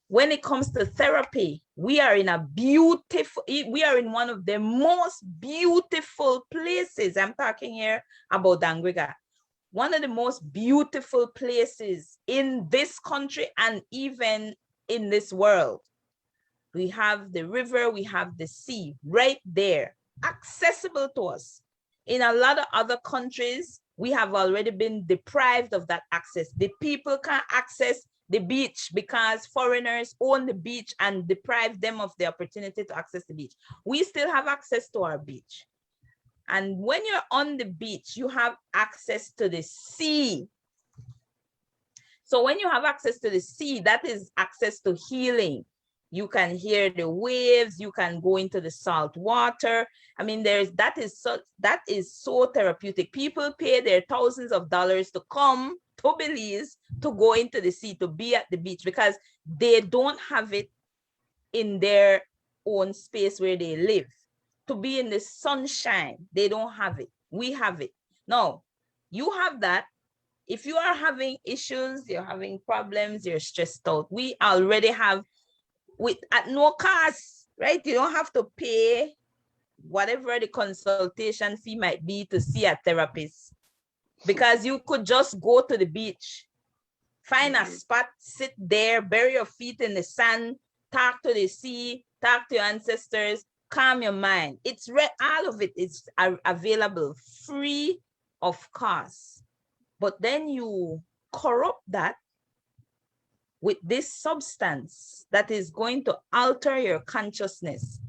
When it comes to therapy, we are in one of the most beautiful places. I'm talking here about Dangriga. One of the most beautiful places in this country and even in this world. We have the river, we have the sea right there, accessible to us. In a lot of other countries, we have already been deprived of that access. The people can't access the beach because foreigners own the beach and deprive them of the opportunity to access the beach. We still have access to our beach. And when you're on the beach, you have access to the sea. So when you have access to the sea, that is access to healing. You can hear the waves, you can go into the salt water. I mean, that is so therapeutic. People pay their thousands of dollars to come to Belize to go into the sea, to be at the beach, because they don't have it in their own space where they live. To be in the sunshine, they don't have it. We have it. Now, you have that. If you are having issues, you're having problems, you're stressed out, we already have at no cost, right? You don't have to pay whatever the consultation fee might be to see a therapist, because you could just go to the beach, find a spot, sit there, bury your feet in the sand, talk to the sea, talk to your ancestors, calm your mind. It's all of it is available free of cost. But then you corrupt that with this substance that is going to alter your consciousness.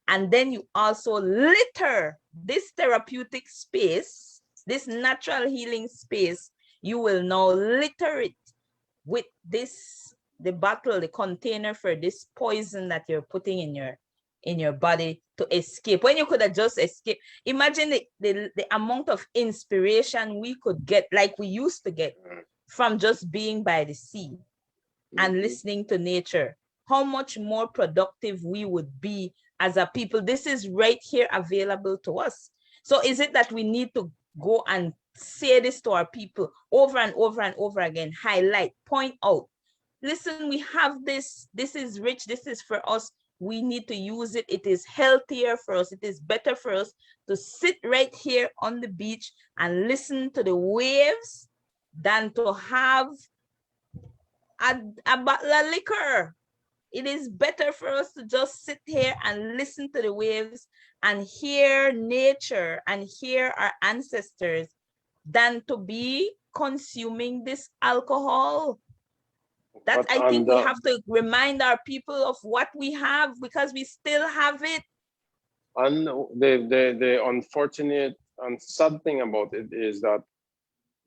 And then you also litter this therapeutic space, this natural healing space, you will now litter it with the bottle, the container for this poison that you're putting in your body to escape, when you could have just escaped. Imagine the amount of inspiration we could get, like we used to get, from just being by the sea and listening to nature. How much more productive we would be as a people. This is right here available to us. So is it that we need to go and say this to our people over and over and over again, highlight, point out, listen, we have this is rich, this is for us, we need to use it, it is healthier for us, it is better for us to sit right here on the beach and listen to the waves than to have a bottle of liquor. It is better for us to just sit here and listen to the waves and hear nature and hear our ancestors than to be consuming this alcohol. That I think we have to remind our people of what we have, because we still have it. And the unfortunate and sad thing about it is that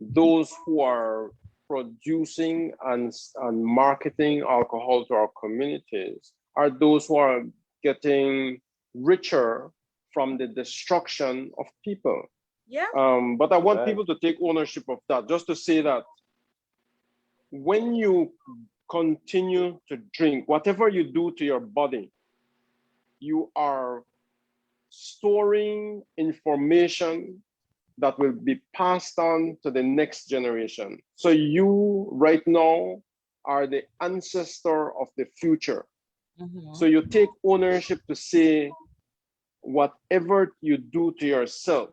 those who are producing and marketing alcohol to our communities are those who are getting richer from the destruction of people. Yeah. But I want people to take ownership of that, just to say that when you continue to drink, whatever you do to your body, you are storing information that will be passed on to the next generation. So you right now are the ancestor of the future. So you take ownership to say, whatever you do to yourself,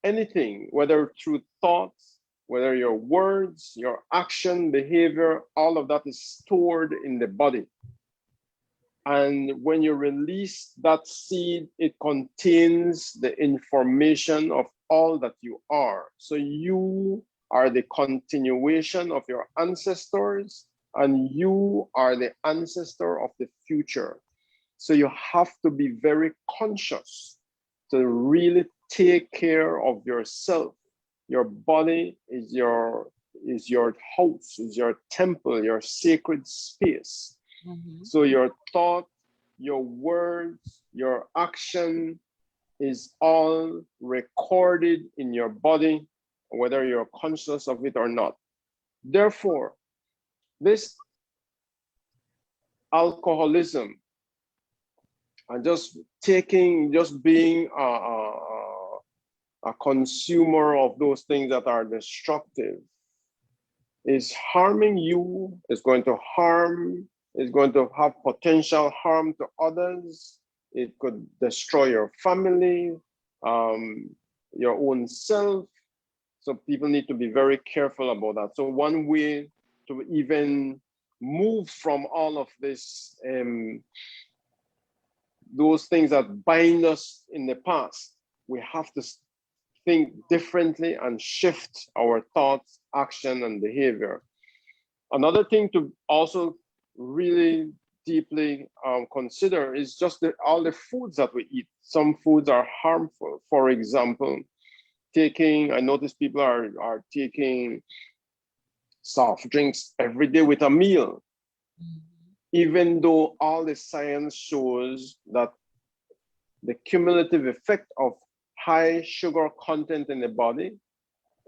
anything, whether through thoughts, whether your words, your action, behavior, all of that is stored in the body. And when you release that seed, it contains the information of all that you are. So you are the continuation of your ancestors, and you are the ancestor of the future. So you have to be very conscious to really take care of yourself. Your body is your house, is your temple, your sacred space. So your thought, your words, your action is all recorded in your body, whether you're conscious of it or not. Therefore, this alcoholism and just being a consumer of those things that are destructive is harming you, is going to have potential harm to others. It could destroy your family, your own self. So people need to be very careful about that. So one way to even move from all of this, those things that bind us in the past, we have to think differently and shift our thoughts, action, and behavior. Another thing to also really deeply consider is just all the foods that we eat. Some foods are harmful. For example, I notice people are taking soft drinks every day with a meal, even though all the science shows that the cumulative effect of high sugar content in the body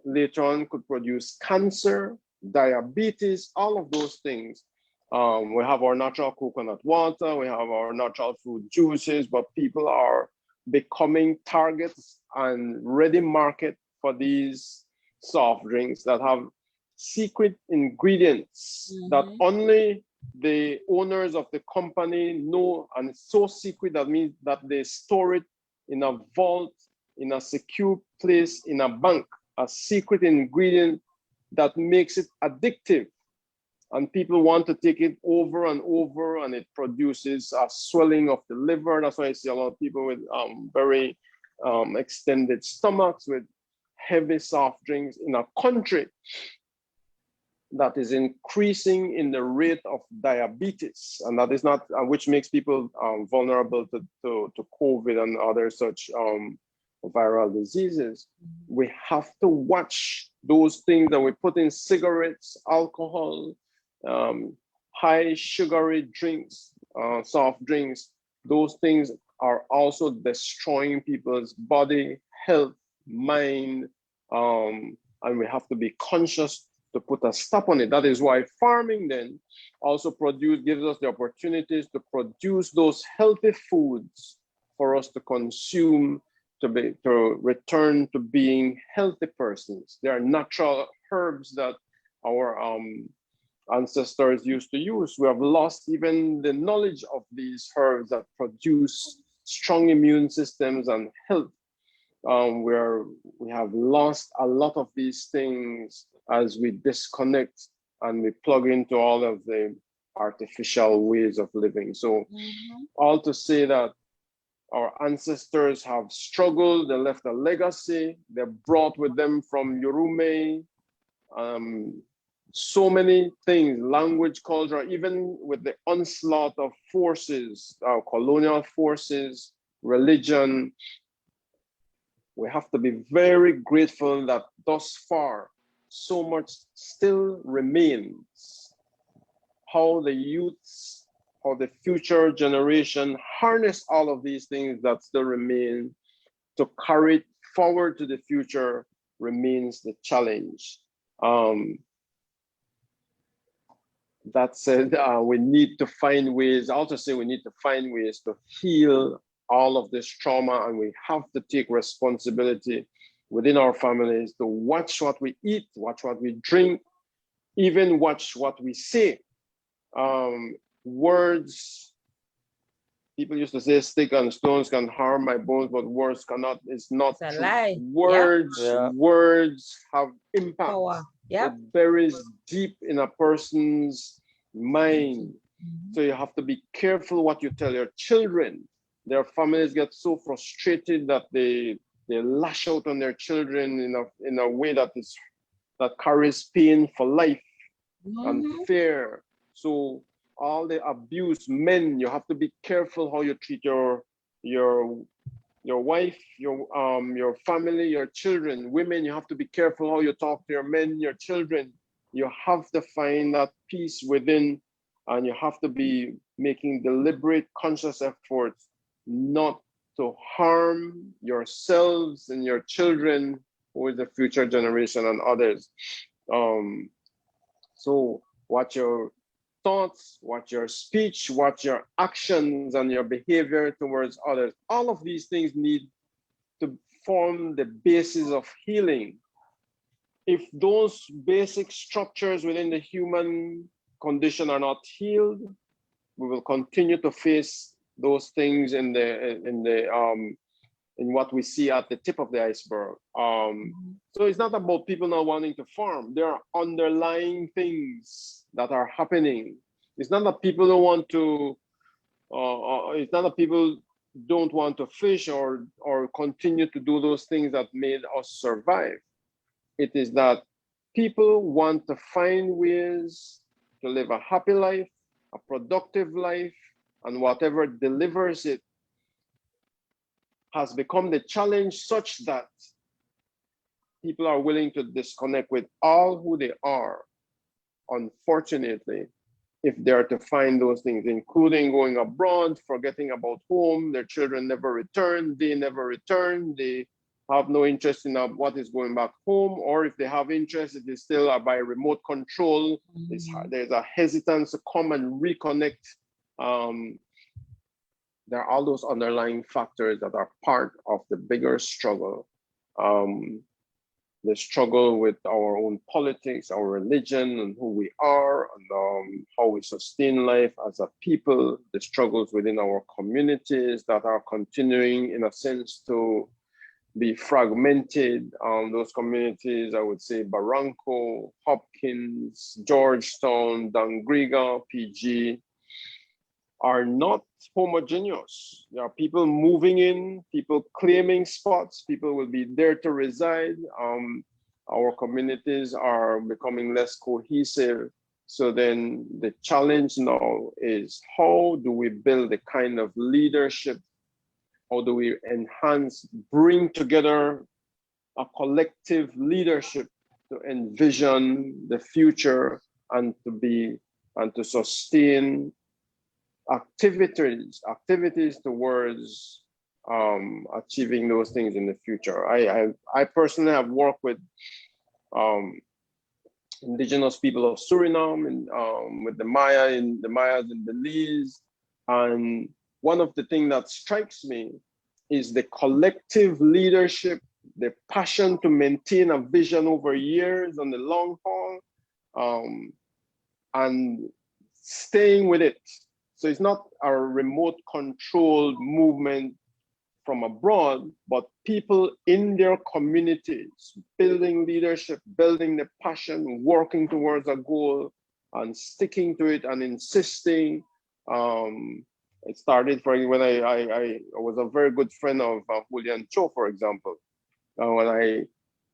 later on could produce cancer, diabetes, all of those things. We have our natural coconut water, we have our natural fruit juices, but people are becoming targets and ready market for these soft drinks that have secret ingredients that only the owners of the company know, and it's so secret that means that they store it in a vault, in a secure place, in a bank, a secret ingredient that makes it addictive. And people want to take it over and over, and it produces a swelling of the liver. That's why I see a lot of people with very extended stomachs, with heavy soft drinks in a country that is increasing in the rate of diabetes, and that is not, which makes people vulnerable to COVID and other such viral diseases. We have to watch those things that we put in cigarettes, alcohol, high sugary drinks, soft drinks. Those things are also destroying people's body, health, mind, and we have to be conscious to put a stop on it. That is why farming then also gives us the opportunities to produce those healthy foods for us to consume, to return to being healthy persons. There are natural herbs that our ancestors used to use. We have lost even the knowledge of these herbs that produce strong immune systems and health. Where we have lost a lot of these things as we disconnect and we plug into all of the artificial ways of living. So all to say that our ancestors have struggled, they left a legacy, they brought with them from Yorume, so many things, language, culture, even with the onslaught of forces, colonial forces, religion. We have to be very grateful that thus far, so much still remains. How the youths, how the future generation harness all of these things that still remain to carry it forward to the future remains the challenge. That said, we need to find ways, I also say we need to find ways to heal all of this trauma, and we have to take responsibility within our families to watch what we eat, watch what we drink, even watch what we say. Words, people used to say stick and stones can harm my bones, but words cannot. It's not It's a true. lie. Words, words have impact. Power. Yep. It buries deep in a person's mind. So you have to be careful what you tell your children. Their families get so frustrated that they lash out on their children in a way that carries pain for life and fear. So all the abuse, men, you have to be careful how you treat your wife, your family, your children. Women, you have to be careful how you talk to your men, your children. You have to find that peace within, and you have to be making deliberate, conscious efforts not to harm yourselves and your children, who is the future generation, and others. So watch your thoughts, watch your speech, watch your actions and your behavior towards others. All of these things need to form the basis of healing. If those basic structures within the human condition are not healed, we will continue to face those things in what we see at the tip of the iceberg. So it's not about people not wanting to farm. There are underlying things that are happening. It's not that people don't want to. It's not that people don't want to fish or continue to do those things that made us survive. It is that people want to find ways to live a happy life, a productive life, and whatever delivers it has become the challenge such that people are willing to disconnect with all who they are, unfortunately, if they are to find those things, including going abroad, forgetting about home, their children never return, they never return, they have no interest in what is going back home, or if they have interest, it is still by remote control. There's a hesitance to come and reconnect. There are all those underlying factors that are part of the bigger struggle. The struggle with our own politics, our religion, and who we are, and how we sustain life as a people, the struggles within our communities that are continuing, in a sense, to be fragmented. Those communities, I would say Barranco, Hopkins, Georgetown, Dangriga, PG, are not homogeneous. There are people moving in, people claiming spots, people will be there to reside. Our communities are becoming less cohesive. So then the challenge now is, how do we build the kind of leadership? How do we enhance, bring together a collective leadership to envision the future and to sustain activities towards achieving those things in the future. I personally have worked with indigenous people of Suriname and with the Mayas in Belize, and one of the things that strikes me is the collective leadership, the passion to maintain a vision over years on the long haul, and staying with it. So it's not a remote controlled movement from abroad, but people in their communities, building leadership, building the passion, working towards a goal, and sticking to it and insisting. It started when I was a very good friend of Julian Cho, for example. When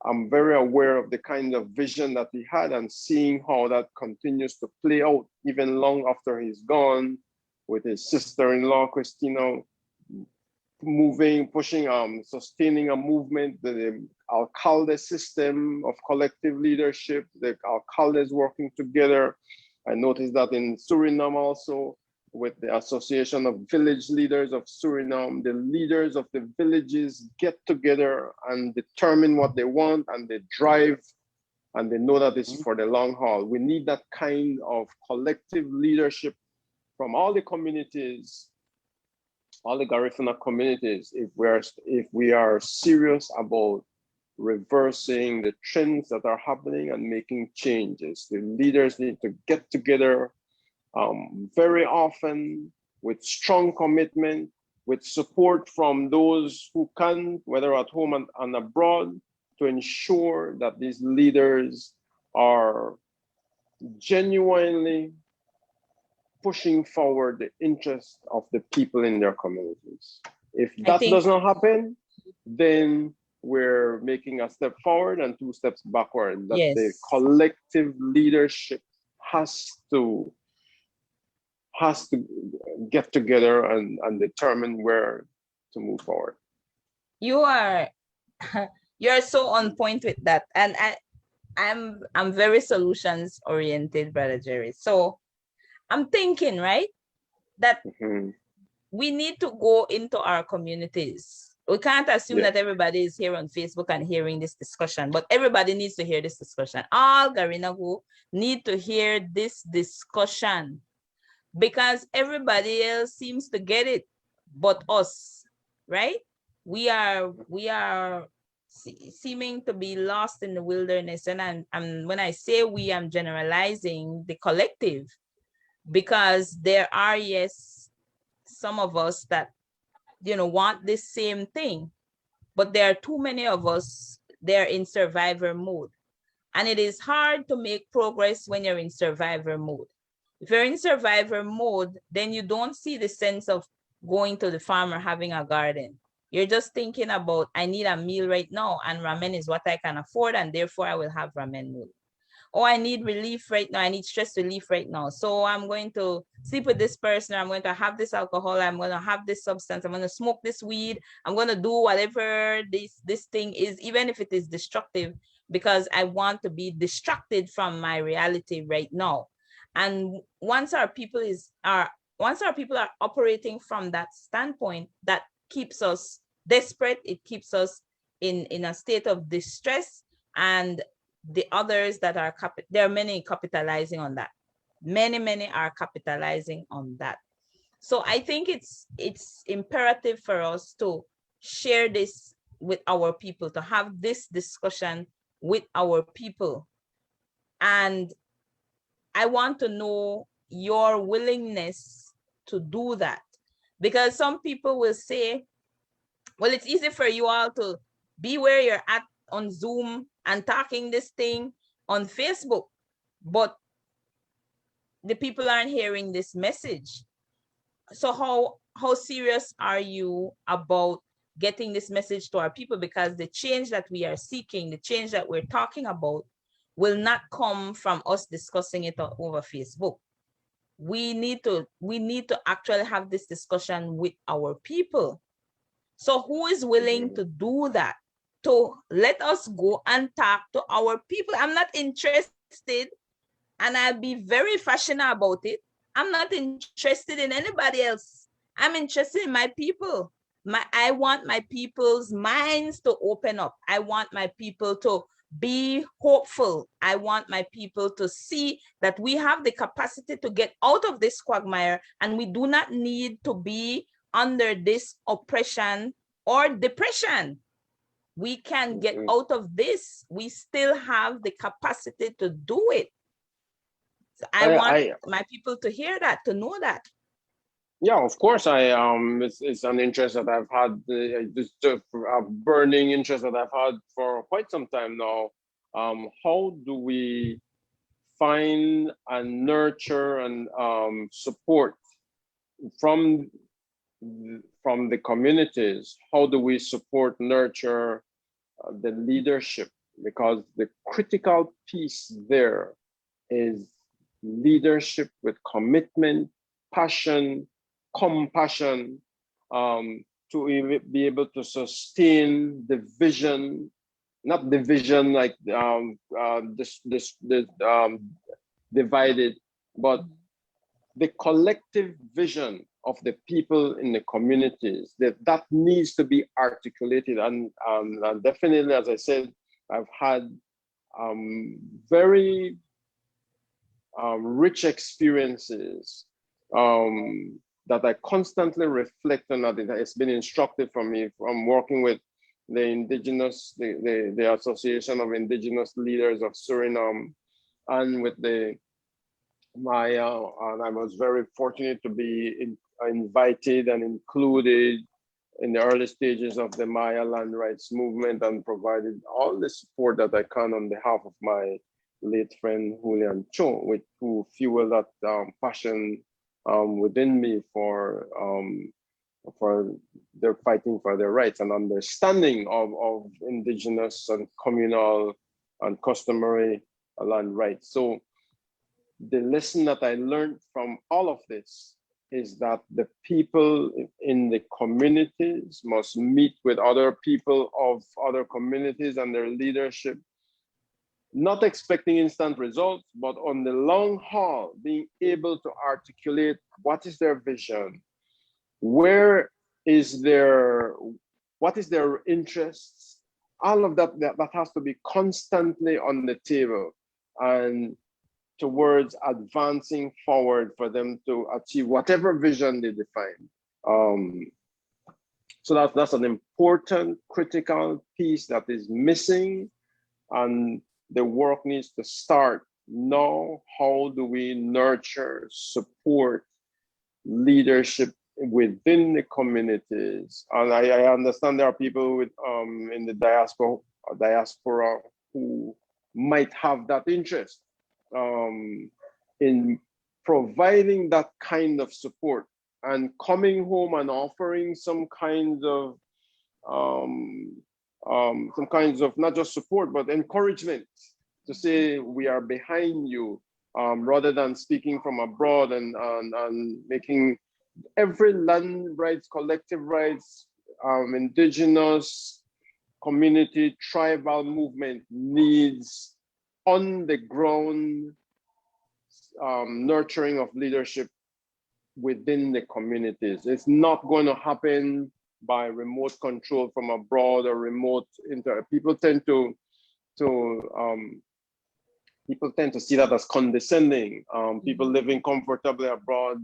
I'm very aware of the kind of vision that he had and seeing how that continues to play out even long after he's gone, with his sister-in-law, Christina, pushing, sustaining a movement, the alcalde system of collective leadership, the alcaldes working together. I noticed that in Suriname also, with the Association of Village Leaders of Suriname, the leaders of the villages get together and determine what they want, and they drive, and they know that it's for the long haul. We need that kind of collective leadership from all the communities, all the Garifuna communities, if we are serious about reversing the trends that are happening and making changes. The leaders need to get together very often with strong commitment, with support from those who can, whether at home and abroad, to ensure that these leaders are genuinely pushing forward the interests of the people in their communities. If that does not happen, then we're making a step forward and 2 steps backward. That the collective leadership has to get together and determine where to move forward. You're so on point with that, and I'm very solutions oriented, Brother Jerry. So I'm thinking, right, that we need to go into our communities. We can't assume that everybody is here on Facebook and hearing this discussion, but everybody needs to hear this discussion. All Garinagu need to hear this discussion, because everybody else seems to get it but us, right? We are seeming to be lost in the wilderness. And when I say we, I'm generalizing the collective, because there are, yes, some of us that, want this same thing, but there are too many of us, they're in survivor mode. And it is hard to make progress when you're in survivor mode. If you're in survivor mode, then you don't see the sense of going to the farm or having a garden. You're just thinking about, I need a meal right now, and ramen is what I can afford, and therefore I will have ramen noodle. oh, I need relief right now. I need stress relief right now. So I'm going to sleep with this person. Or I'm going to have this alcohol. I'm going to have this substance. I'm going to smoke this weed. I'm going to do whatever this thing is, even if it is destructive, because I want to be distracted from my reality right now. And once our people are operating from that standpoint, that keeps us desperate. It keeps us in a state of distress. And the others that are, there are many capitalizing on that. Many are capitalizing on that. So I think it's imperative for us to share this with our people, to have this discussion with our people. And I want to know your willingness to do that, because some people will say, well, it's easy for you all to be where you're at on Zoom and talking this thing on Facebook, but the people aren't hearing this message. So how serious are you about getting this message to our people? Because the change that we are seeking, the change that we're talking about, will not come from us discussing it over Facebook. We need to actually have this discussion with our people. So who is willing to do that? To let us go and talk to our people. I'm not interested, and I'll be very passionate about it. I'm not interested in anybody else. I'm interested in my people. I want my people's minds to open up. I want my people to be hopeful. I want my people to see that we have the capacity to get out of this quagmire, and we do not need to be under this oppression or depression. We can get out of this. We still have the capacity to do it. So I want my people to hear that, to know that. Yeah, of course. It's an interest that I've had, just a burning interest that I've had for quite some time now. How do we find and nurture and support from the communities? How do we support, nurture the leadership? Because the critical piece there is leadership with commitment, passion, compassion, to be able to sustain the vision, not the vision like divided, but the collective vision of the people in the communities, that needs to be articulated. And definitely, as I said, I've had very rich experiences that I constantly reflect on. That it's been instructive for me from working with the indigenous, the Association of Indigenous Leaders of Suriname, and with and I was very fortunate to be invited and included in the early stages of the Maya land rights movement, and provided all the support that I can on behalf of my late friend Julian Cho, who fueled that passion within me for their fighting for their rights and understanding of indigenous and communal and customary land rights. So the lesson that I learned from all of this is that the people in the communities must meet with other people of other communities and their leadership, not expecting instant results, but on the long haul, being able to articulate what is their vision, what is their interests, all of that has to be constantly on the table, and towards advancing forward for them to achieve whatever vision they define. So that's an important, critical piece that is missing, and the work needs to start now. How do we nurture, support leadership within the communities? And I understand there are people in the diaspora who might have that interest in providing that kind of support, and coming home and offering some kinds of not just support but encouragement, to say we are behind you, rather than speaking from abroad and making every land rights, collective rights, indigenous community, tribal movement needs on the ground nurturing of leadership within the communities. It's not going to happen by remote control from abroad or remote people tend to see that as condescending. People living comfortably abroad,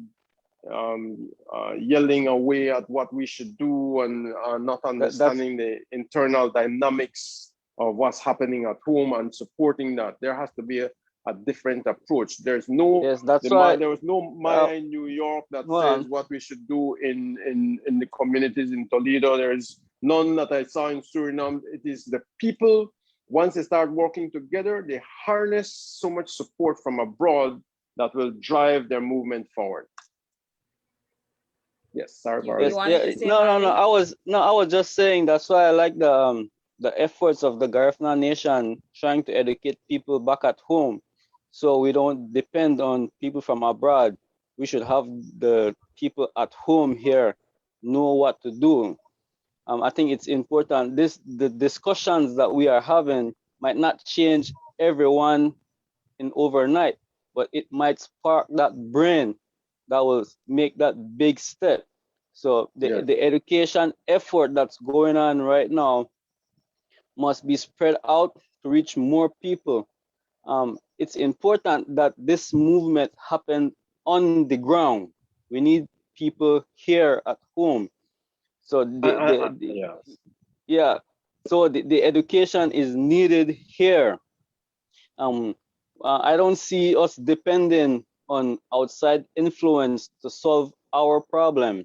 yelling away at what we should do and not understanding the internal dynamics of what's happening at home and supporting that. There has to be a different approach. There's no, yes, that's why there was no Maya in New York that says what we should do in the communities in Toledo. There's none that I saw in Suriname. It is the people, once they start working together, they harness so much support from abroad that will drive their movement forward. Yes, sorry, You wanted to say, no, I was just saying that's why I like the efforts of the Garifuna Nation trying to educate people back at home, so we don't depend on people from abroad. We should have the people at home here know what to do. I think it's important. The discussions that we are having might not change everyone in overnight, but it might spark that brain that will make that big step. So the education effort that's going on right now must be spread out to reach more people. It's important that this movement happen on the ground. We need people here at home. So so the education is needed here. I don't see us depending on outside influence to solve our problem,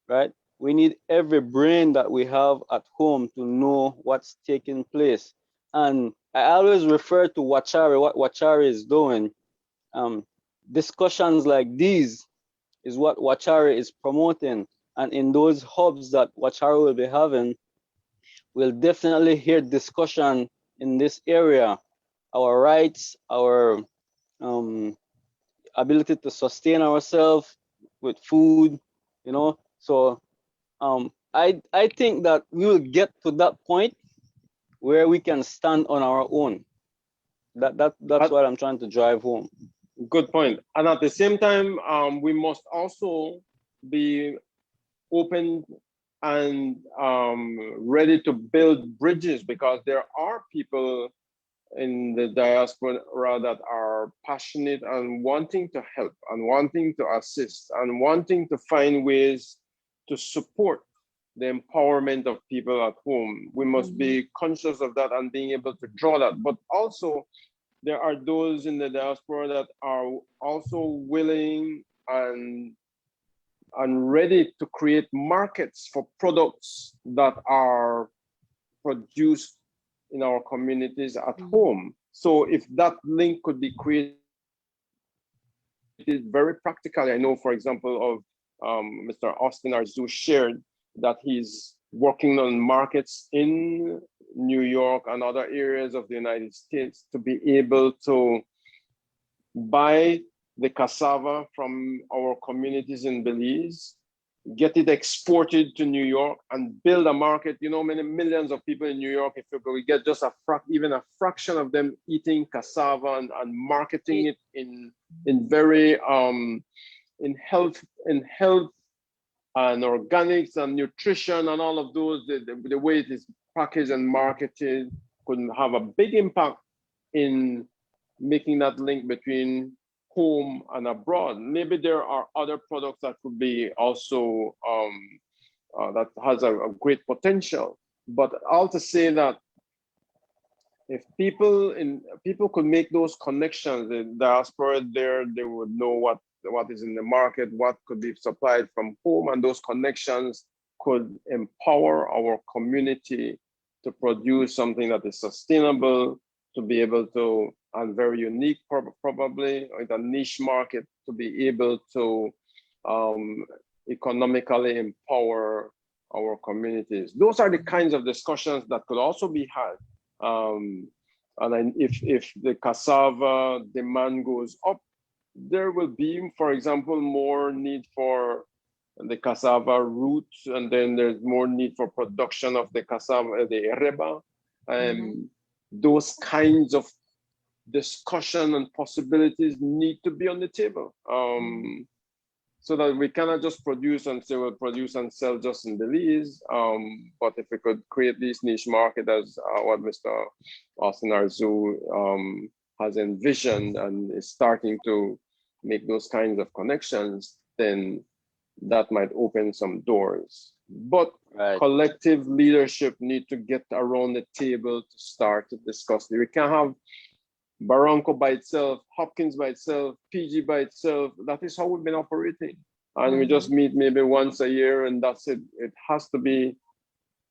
right? We need every brain that we have at home to know what's taking place. And I always refer to Wachari, what Wachari is doing. Discussions like these is what Wachari is promoting. And in those hubs that Wachari will be having, we'll definitely hear discussion in this area. Our rights, our ability to sustain ourselves with food, you know. So I think that we will get to that point where we can stand on our own. That's what I'm trying to drive home. Good point. And at the same time, we must also be open and ready to build bridges, because there are people in the diaspora that are passionate and wanting to help and wanting to assist and wanting to find ways to support the empowerment of people at home. We must be conscious of that and being able to draw that. But also, there are those in the diaspora that are also willing and ready to create markets for products that are produced in our communities at home. So if that link could be created very practically, I know, for example, of Mr. Austin Arzu shared that he's working on markets in New York and other areas of the United States to be able to buy the cassava from our communities in Belize, get it exported to New York and build a market. You know, many millions of people in New York, if we get just even a fraction of them eating cassava and marketing it in very in health and organics and nutrition and all of those, the way it is packaged and marketed could have a big impact in making that link between home and abroad. Maybe there are other products that could be also that has a great potential. But all to say that if people could make those connections, the diaspora there, they would know what is in the market, what could be supplied from home, and those connections could empower our community to produce something that is sustainable, to be able to, and very unique probably, in a niche market, to be able to economically empower our communities. Those are the kinds of discussions that could also be had And then if the cassava demand goes up, there will be, for example, more need for the cassava roots, and then there's more need for production of the cassava, the reba. Those kinds of discussion and possibilities need to be on the table, so that we cannot just produce and say we'll produce and sell just in Belize. But if we could create this niche market as what Mr. Austin Arzu has envisioned and is starting to make those kinds of connections, then that might open some doors. But collective leadership need to get around the table to start to discuss. We can't have Barranco by itself, Hopkins by itself, PG by itself. That is how we've been operating. And we just meet maybe once a year and that's it. It has to be,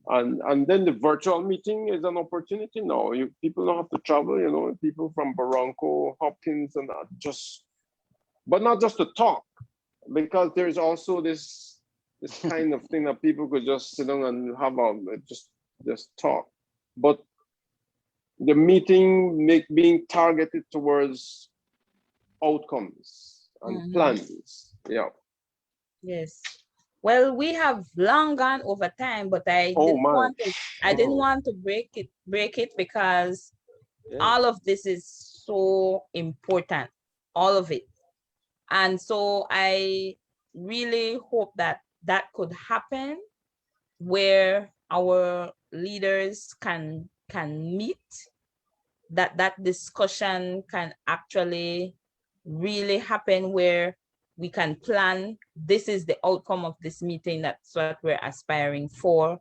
and then the virtual meeting is an opportunity. No, people don't have to travel, you know, people from Barranco, Hopkins, and that just, but not just to talk, because there's also this kind of thing that people could just sit down and have just talk. But the meeting being targeted towards outcomes and plans. Yeah. Yes. Well, we have long gone over time, but I didn't want to break it because all of this is so important, all of it. And so I really hope that could happen, where our leaders can meet, that discussion can actually really happen, where we can plan, this is the outcome of this meeting, that's what we're aspiring for,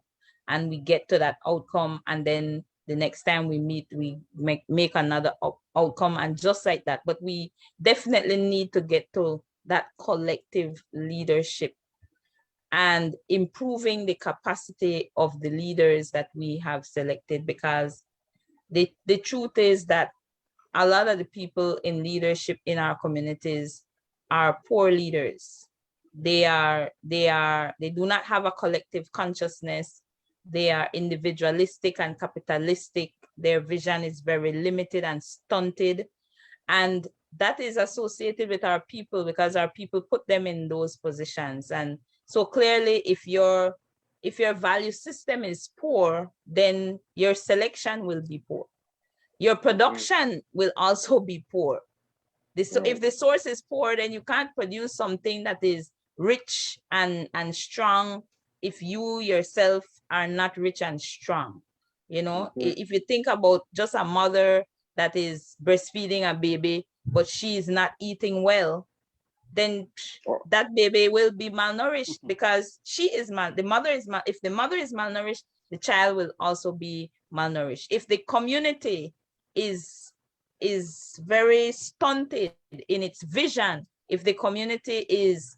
and we get to that outcome, and then the next time we meet, we make another outcome, and just like that. But we definitely need to get to that collective leadership and improving the capacity of the leaders that we have selected, because the truth is that a lot of the people in leadership in our communities are poor leaders. They do not have a collective consciousness. They are individualistic and capitalistic. Their vision is very limited and stunted. And that is associated with our people, because our people put them in those positions. And so clearly, if your value system is poor, then your selection will be poor. Your production will also be poor. If the source is poor, then you can't produce something that is rich and strong if you yourself are not rich and strong. You know, if you think about just a mother that is breastfeeding a baby, but she is not eating well, then that baby will be malnourished, because if the mother is malnourished, the child will also be malnourished. If the community is very stunted in its vision, if the community is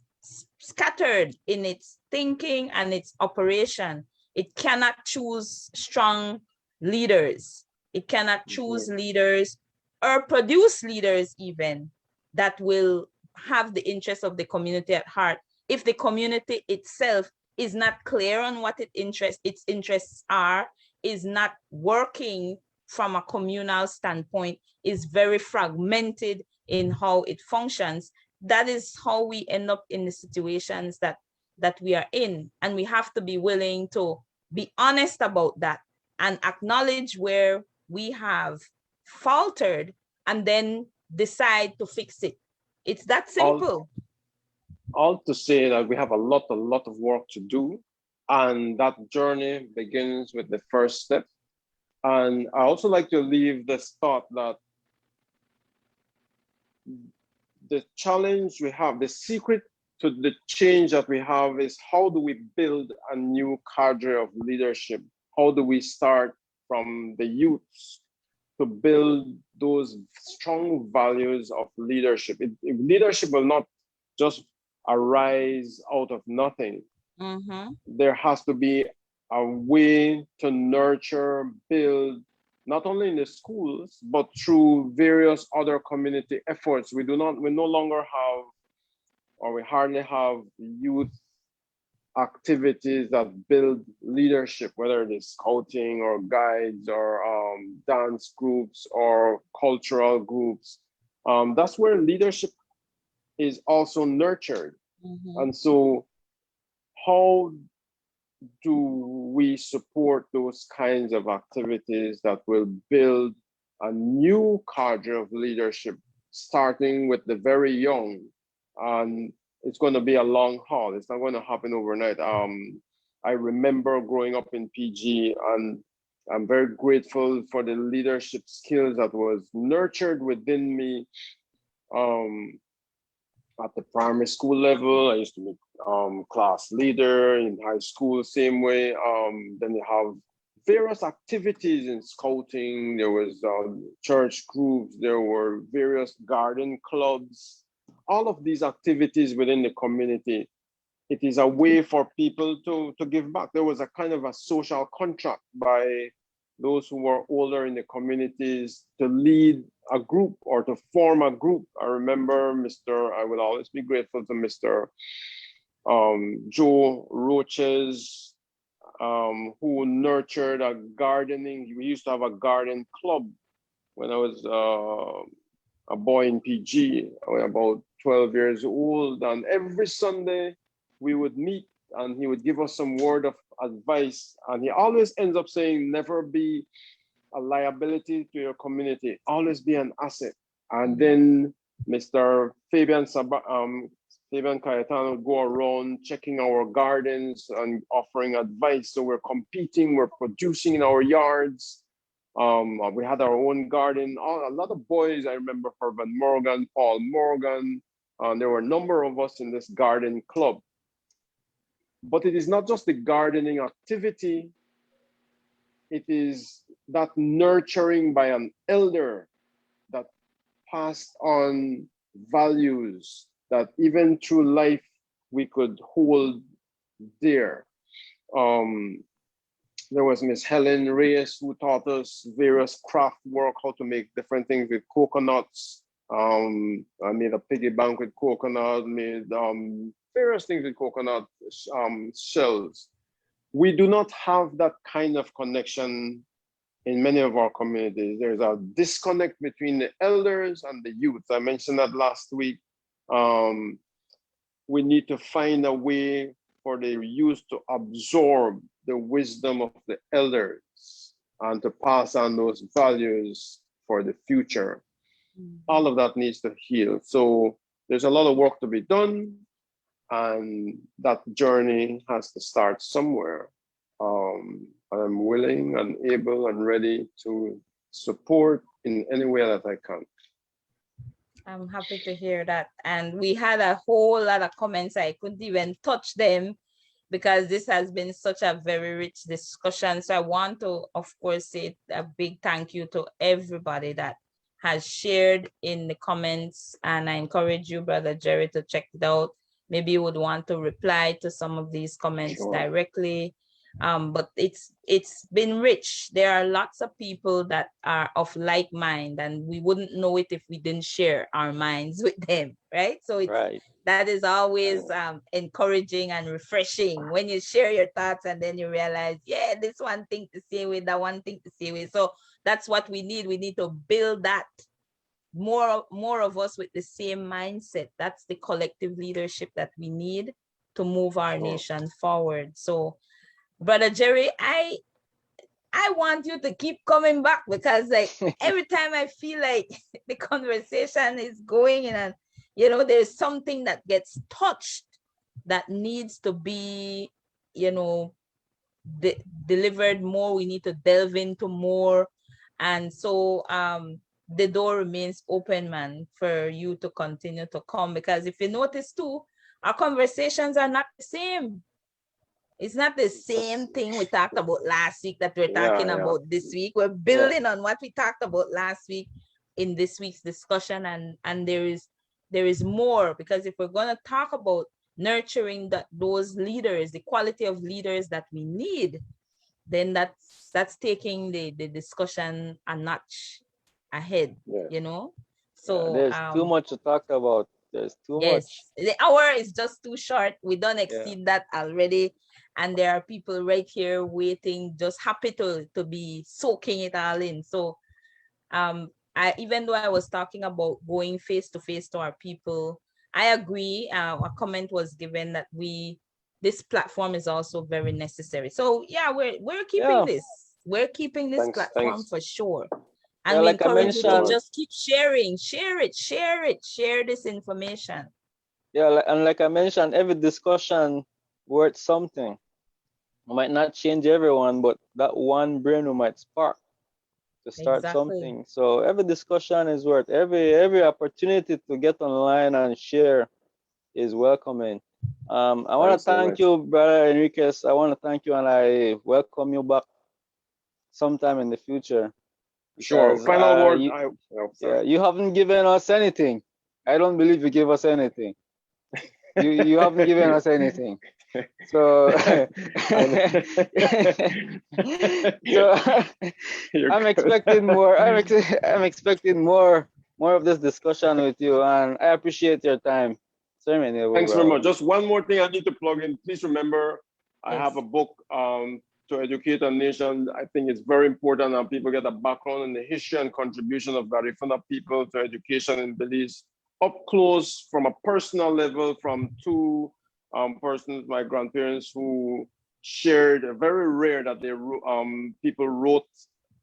scattered in its thinking and its operation, it cannot choose strong leaders. It cannot choose leaders or produce leaders even that will have the interests of the community at heart. If the community itself is not clear on what its interests are, is not working from a communal standpoint, is very fragmented in how it functions, that is how we end up in the situations that we are in. And we have to be willing to be honest about that and acknowledge where we have faltered, and then decide to fix it. It's that simple. All to say that we have a lot of work to do, and that journey begins with the first step. And I also like to leave this thought that the challenge we have, the secret to the change that we have, is how do we build a new cadre of leadership? How do we start from the youths to build those strong values of leadership? Leadership will not just arise out of nothing. There has to be a way to nurture, build, not only in the schools, but through various other community efforts. We no longer have, or we hardly have, youth activities that build leadership, whether it is scouting or guides or dance groups or cultural groups. That's where leadership is also nurtured. And so how do we support those kinds of activities that will build a new cadre of leadership, starting with the very young? And it's going to be a long haul. It's not going to happen overnight. I remember growing up in PG, and I'm very grateful for the leadership skills that was nurtured within me. At the primary school level, I used to be class leader. In high school, same way. Then you have various activities in scouting. There was church groups. There were various garden clubs. All of these activities within the community, it is a way for people to give back. There was a kind of a social contract by those who were older in the communities to lead a group or to form a group. I remember I will always be grateful to Mr. Joe Roaches, who nurtured a gardening. We used to have a garden club when I was a boy in PG, about 12 years old. And every Sunday we would meet and he would give us some word of advice. And he always ends up saying, never be a liability to your community, always be an asset. And then Mr. Fabian Cayetano would go around checking our gardens and offering advice. So we're competing, we're producing in our yards. We had our own garden. A lot of boys, I remember Herman Morgan, Paul Morgan. There were a number of us in this garden club. But it is not just the gardening activity, it is that nurturing by an elder that passed on values that even through life we could hold dear. There was Miss Helen Reyes who taught us various craft work, how to make different things with coconuts. I made a piggy bank with coconut, made various things with coconut shells. We do not have that kind of connection in many of our communities. There's a disconnect between the elders and the youth. I mentioned that last week. We need to find a way for the youth to absorb the wisdom of the elders and to pass on those values for the future. All of that needs to heal. So there's a lot of work to be done, and that journey has to start somewhere. I'm willing and able and ready to support in any way that I can. I'm happy to hear that. And we had a whole lot of comments. I couldn't even touch them because this has been such a very rich discussion. So I want to, of course, say a big thank you to everybody that has shared in the comments. And I encourage you, Brother Jerry, to check it out. Maybe you would want to reply to some of these comments directly. But it's been rich. There are lots of people that are of like mind, and we wouldn't know it if we didn't share our minds with them, right? So it's that is always encouraging and refreshing when you share your thoughts and then you realize, yeah, this one thing to say with, that one thing to say with. So that's what we need. We need to build that. More of us with the same mindset. That's the collective leadership that we need to move our nation forward. So, Brother Jerry, I want you to keep coming back, because like every time I feel like the conversation is going in, and there's something that gets touched that needs to be delivered more. We need to delve into more, and so the door remains open, man, for you to continue to come, because if you notice too, our conversations are not the same. It's not the same thing we talked about last week that we're talking about this week. We're building on what we talked about last week in this week's discussion, and there is more, because if we're going to talk about nurturing those leaders, the quality of leaders that we need, then that's taking the discussion a notch ahead, So there's too much to talk about. There's too Yes, much. the hour is just too short. We don't Yeah. exceed that already. And there are people right here waiting, just happy to be soaking it all in. So I, even though I was talking about going face to face to our people, I agree. A comment was given that this platform is also very necessary. So yeah, we're keeping Yeah. this. We're keeping this Thanks. platform for sure. Yeah, And we like I encourage you Very to mentioned, much. just keep sharing, share this information. yeah, and like I mentioned, every discussion worth something. Might not change everyone, but that one brain we might spark to start Exactly. something. So every discussion is worth every opportunity to get online and share is welcoming. I want to Thanks very thank much. you, brother Enriquez. I want to thank you, and I welcome you back sometime in the future Sure. because Final word. you, Oh, yeah, sorry. you haven't given us anything. I don't believe you gave us anything. You haven't given us anything. So And- so You're I'm good. expecting more. I'm expecting more of this discussion with you, and I appreciate your time. Sorry, man, Thanks very brother. much. Just one more thing I need to plug in. Please remember, I have Yes. a book to educate a nation. I think it's very important that people get a background in the history and contribution of Garifuna people to education in Belize, up close from a personal level from two persons, my grandparents, who shared. Very rare that people wrote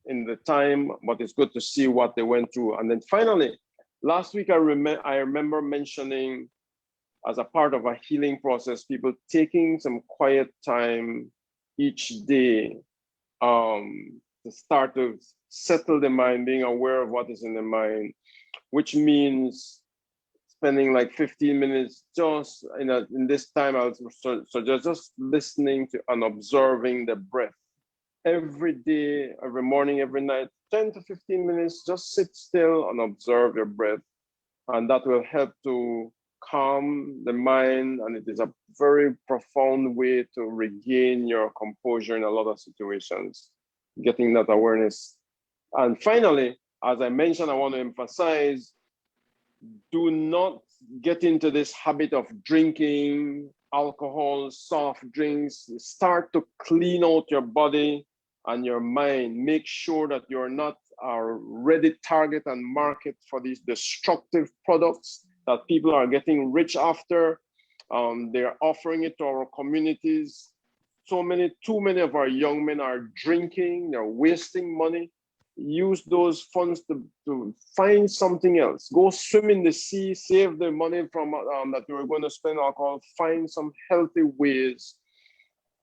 in the time, but it's good to see what they went through. And then finally, last week I remember mentioning, as a part of a healing process, people taking some quiet time each day to start to settle the mind, being aware of what is in the mind, which means spending like 15 minutes just in this time. I was just listening to and observing the breath every day, every morning, every night, 10 to 15 minutes. Just sit still and observe your breath, and that will help to calm the mind, and it is a very profound way to regain your composure in a lot of situations, getting that awareness. And finally, as I mentioned, I want to emphasize, do not get into this habit of drinking alcohol, soft drinks. Start to clean out your body and your mind. Make sure that you're not a ready target and market for these destructive products that people are getting rich after. They're offering it to our communities. Too many of our young men are drinking, they're wasting money. Use those funds to find something else. Go swim in the sea, save the money from that you were going to spend alcohol. Find some healthy ways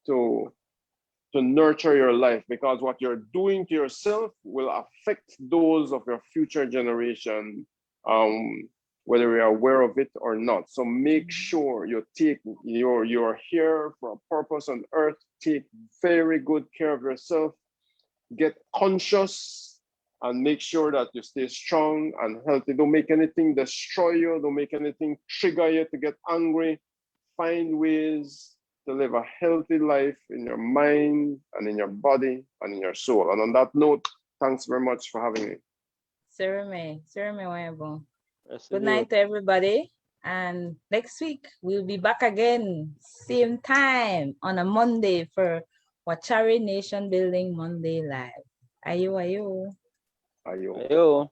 to nurture your life, because what you're doing to yourself will affect those of your future generation, whether you're aware of it or not. So make sure you're here for a purpose on earth. Take very good care of yourself. Get conscious and make sure that you stay strong and healthy. Don't make anything destroy you. Don't make anything trigger you to get angry. Find ways to live a healthy life in your mind and in your body and in your soul. And on that note, thanks very much for having me. Sirme Wayabo. Good Residue. night to everybody. And next week we'll be back again, same time on a Monday for Wachari Nation Building Monday Live. Ayo, ayo. Ayo. Ayo.